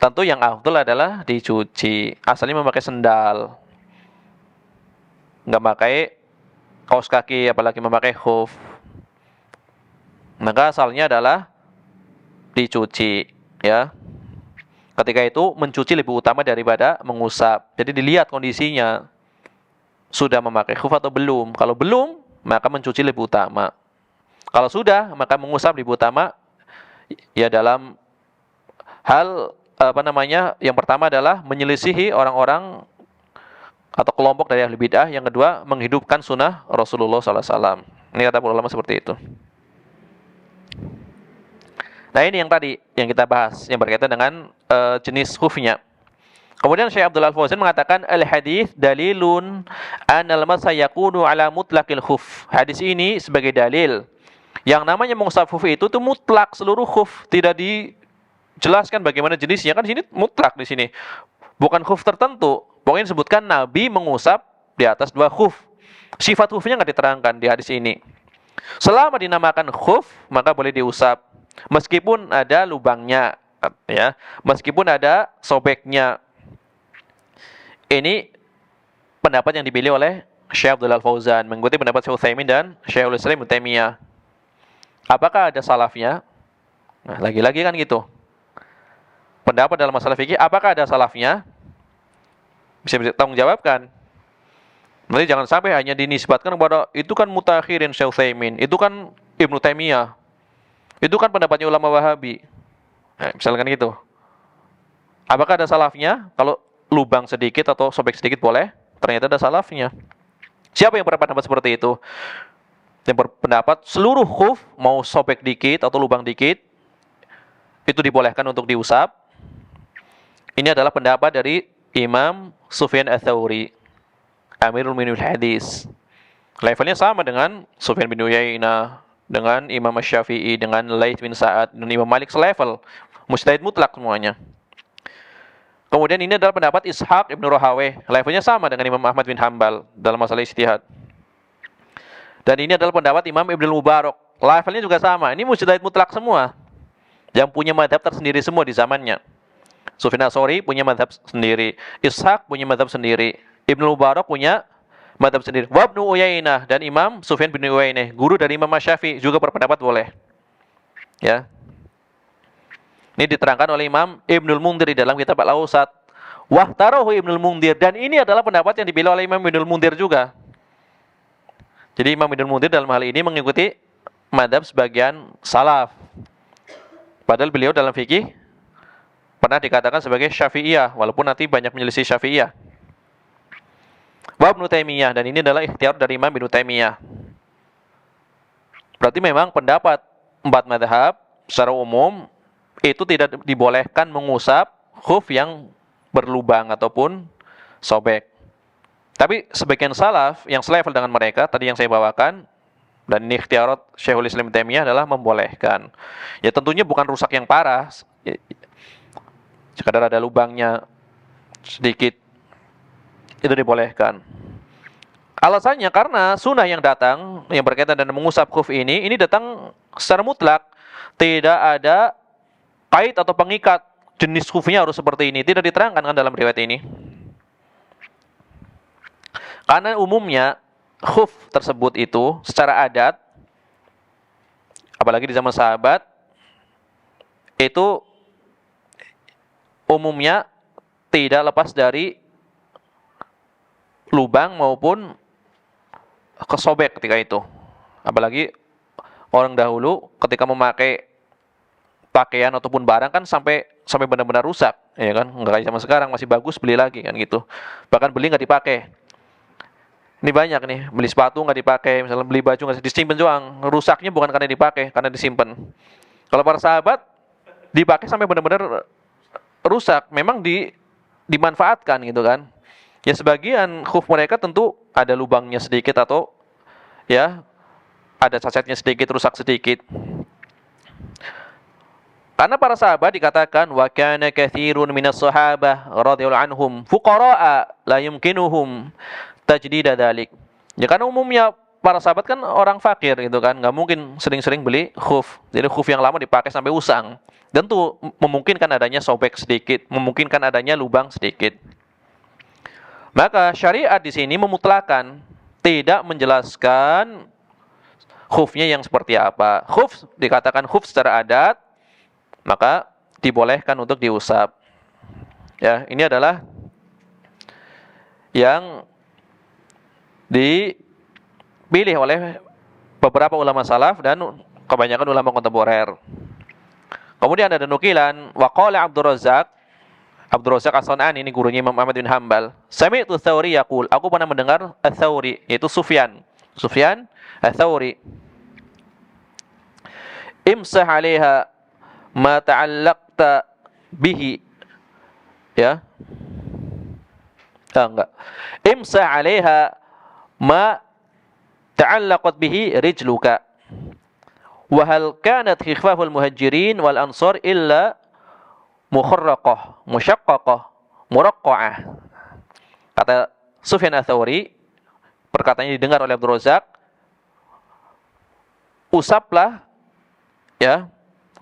tentu yang afdol adalah dicuci. Asalnya memakai sendal, nggak pakai kaos kaki, apalagi memakai khuf, maka asalnya adalah dicuci, ya. Ketika itu mencuci lebih utama daripada mengusap. Jadi dilihat kondisinya, sudah memakai khuf atau belum. Kalau belum, maka mencuci lebih utama. Kalau sudah, maka mengusap lebih utama. Ya, dalam hal yang pertama adalah menyelisihi orang-orang atau kelompok dari ahli bid'ah. Yang kedua, menghidupkan sunnah Rasulullah SAW. Ini kata para ulama seperti itu. Nah, ini yang tadi yang kita bahas yang berkaitan dengan jenis khufnya. Kemudian Syekh Abdul Al-Fauzan mengatakan al-hadits dalilun anal masa yakunu ala mutlaqil khuf. Hadis ini sebagai dalil yang namanya mengusap khuf itu tuh mutlak, seluruh khuf, tidak dijelaskan bagaimana jenisnya. Kan di sini mutlak, di sini bukan khuf tertentu. Pokoknya disebutkan Nabi mengusap di atas dua khuf. Sifat khufnya nggak diterangkan di hadis ini. Selama dinamakan khuf, maka boleh diusap meskipun ada lubangnya, ya, meskipun ada sobeknya. Ini pendapat yang dipilih oleh Syekh Abdul Al-Fauzan, mengikuti pendapat Syekh Utsaimin dan Syekhul Islam Ibnu Taimiyah. Apakah ada salafnya? Nah, lagi-lagi kan gitu. Pendapat dalam masalah fikih, apakah ada salafnya? Bisa tanggung jawabkan. Nanti jangan sampai hanya dinisbatkan kepada itu kan mutakhirin Syekh Utsaimin, itu kan Ibnu Taimiyah, itu kan pendapatnya ulama Wahabi. Nah, misalkan gitu. Apakah ada salafnya? Kalau lubang sedikit atau sobek sedikit boleh, ternyata ada salafnya. Siapa yang berpendapat seperti itu? Yang berpendapat seluruh khuf mau sobek dikit atau lubang dikit itu dibolehkan untuk diusap. Ini adalah pendapat dari Imam Sufyan Ats-Tsauri, Amirul Mu'minin Hadis. Levelnya sama dengan Sufyan bin Uyainah, dengan Imam Asy-Syafi'i, dengan Laits bin Sa'ad, dan Imam Malik selevel. Mujtahid mutlak semuanya. Kemudian ini adalah pendapat Ishaq Ibnu Rahaweh. Levelnya sama dengan Imam Ahmad bin Hambal dalam masalah ijtihad. Dan ini adalah pendapat Imam Ibnu Mubarak. Levelnya juga sama. Ini mujtahid mutlak semua. Yang punya madhab tersendiri semua di zamannya. Sufyan Ats-Tsauri punya madhab sendiri. Ishaq punya madhab sendiri. Ibnu Mubarak punya madhab sendiri. Wa Ibnu Uyainah dan Imam Sufyan bin Uyainah, guru dari Imam Syafi'i, juga berpendapat boleh. Ya. Ini diterangkan oleh Imam Ibnul Munzir di dalam kitab Al-Awsat. Wahtarahu Ibnul Munzir, dan ini adalah pendapat yang dipilih oleh Imam Ibnul Munzir juga. Jadi Imam Ibnul Munzir dalam hal ini mengikuti madhab sebagian salaf. Padahal beliau dalam fikih pernah dikatakan sebagai Syafi'iyah, walaupun nanti banyak menyelisih Syafi'iyah. Wa Ibnu Taimiyah, dan ini adalah ikhtiar dari Imam Ibnu Taimiyah. Berarti memang pendapat empat madhab secara umum itu tidak dibolehkan mengusap khuf yang berlubang ataupun sobek. Tapi sebagian salaf yang selevel dengan mereka, tadi yang saya bawakan, dan ini ikhtiarat Syekhul Islam Taimiyah adalah membolehkan. Ya tentunya bukan rusak yang parah, sekadar ada lubangnya sedikit, itu dibolehkan. Alasannya karena sunnah yang datang yang berkaitan dengan mengusap khuf ini datang secara mutlak, tidak ada kait atau pengikat jenis khufnya harus seperti ini, tidak diterangkan kan dalam riwayat ini. Karena umumnya khuf tersebut itu secara adat, apalagi di zaman sahabat, itu umumnya tidak lepas dari lubang maupun kesobek ketika itu. Apalagi orang dahulu ketika memakai pakaian ataupun barang kan sampai benar-benar rusak, ya kan? Enggak kayak zaman sekarang masih bagus beli lagi kan gitu. Bahkan beli nggak dipakai. Ini banyak nih, beli sepatu nggak dipakai, misalnya beli baju nggak disimpan doang. Rusaknya bukan karena dipakai, karena disimpan. Kalau para sahabat dipakai sampai benar-benar rusak, memang dimanfaatkan gitu kan. Ya sebagian khuf mereka tentu ada lubangnya sedikit atau ya ada cacatnya sedikit, rusak sedikit. Karena para sahabat dikatakan wa kana katsirun minas sahabah radhiyallahu anhum fuqara'a la yumkinuhum tajdid dzalik. Ya karena umumnya para sahabat kan orang fakir gitu kan, enggak mungkin sering-sering beli khuf. Jadi khuf yang lama dipakai sampai usang. Tentu memungkinkan adanya sobek sedikit, memungkinkan adanya lubang sedikit. Maka syariat di sini memutlakan, tidak menjelaskan khufnya yang seperti apa. Khuf dikatakan khuf secara adat, maka dibolehkan untuk diusap. Ya, ini adalah yang dipilih oleh beberapa ulama salaf dan kebanyakan ulama kontemporer. Kemudian ada nukilan waqala Abdul Razzaq As-San'ani, ini gurunya Imam Ahmad bin Hambal. Sami'tu Ats-Tsauri yaqul, aku pernah mendengar Ats-Tsauri, yaitu Sufyan Ats-Tsauri. Imsah 'alaiha ma ta'allaqta bihi. Ya. Enggak. Imsah 'alaiha ma ta'allaqat bihi rijluka. Wa hal kanat khiffaful muhajirin wal ansar illa mukharraqah, musyaqqaqah, muraqqa'ah. Kata Sufyan Ats-Tsauri, perkataannya didengar oleh Abdul Razzaq, usaplah ya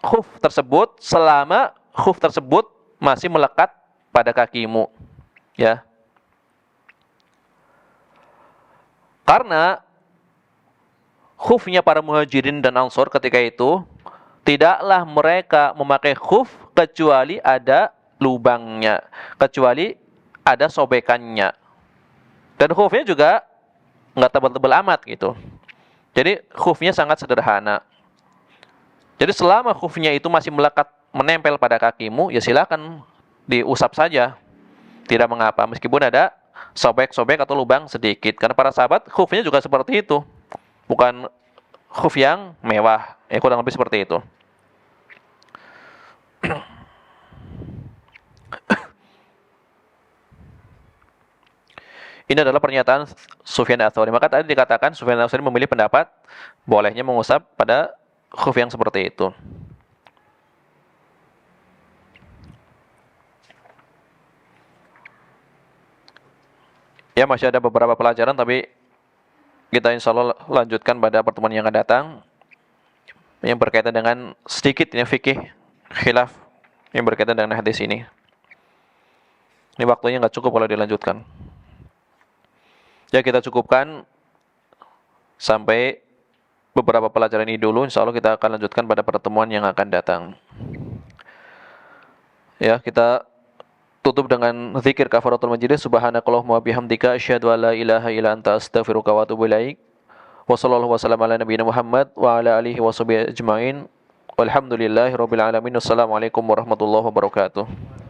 khuf tersebut selama khuf tersebut masih melekat pada kakimu, ya. Karena khufnya para muhajirin dan ansor ketika itu, tidaklah mereka memakai khuf kecuali ada lubangnya, kecuali ada sobekannya. Dan khufnya juga nggak tebal-tebal amat gitu. Jadi khufnya sangat sederhana. Jadi selama khufnya itu masih melekat, menempel pada kakimu, ya silakan diusap saja. Tidak mengapa, meskipun ada sobek-sobek atau lubang sedikit. Karena para sahabat khufnya juga seperti itu. Bukan khuf yang mewah. Ya kurang lebih seperti itu. Ini adalah pernyataan Sufyan Ats-Tsauri. Maka tadi dikatakan Sufyan Ats-Tsauri memilih pendapat bolehnya mengusap pada khuf yang seperti itu. Ya, masih ada beberapa pelajaran, tapi kita insya Allah lanjutkan pada pertemuan yang akan datang, yang berkaitan dengan sedikit ini fikih khilaf yang berkaitan dengan hadis ini. Ini waktunya nggak cukup kalau dilanjutkan. Ya, kita cukupkan sampai beberapa pelajaran ini dulu. Insya Allah kita akan lanjutkan pada pertemuan yang akan datang. Ya, kita tutup dengan zikir kafaratul majlis. Subhanakallahumma wa bihamdika asyhadu an la ilaha illa anta astaghfiruka wa atubu ilaik. Wa sallallahu wasallam ala nabiyina Muhammad wa ala alihi wa sahbihi ajmain. Walhamdulillahirabbil alamin. Wassalamualaikum warahmatullahi wabarakatuh.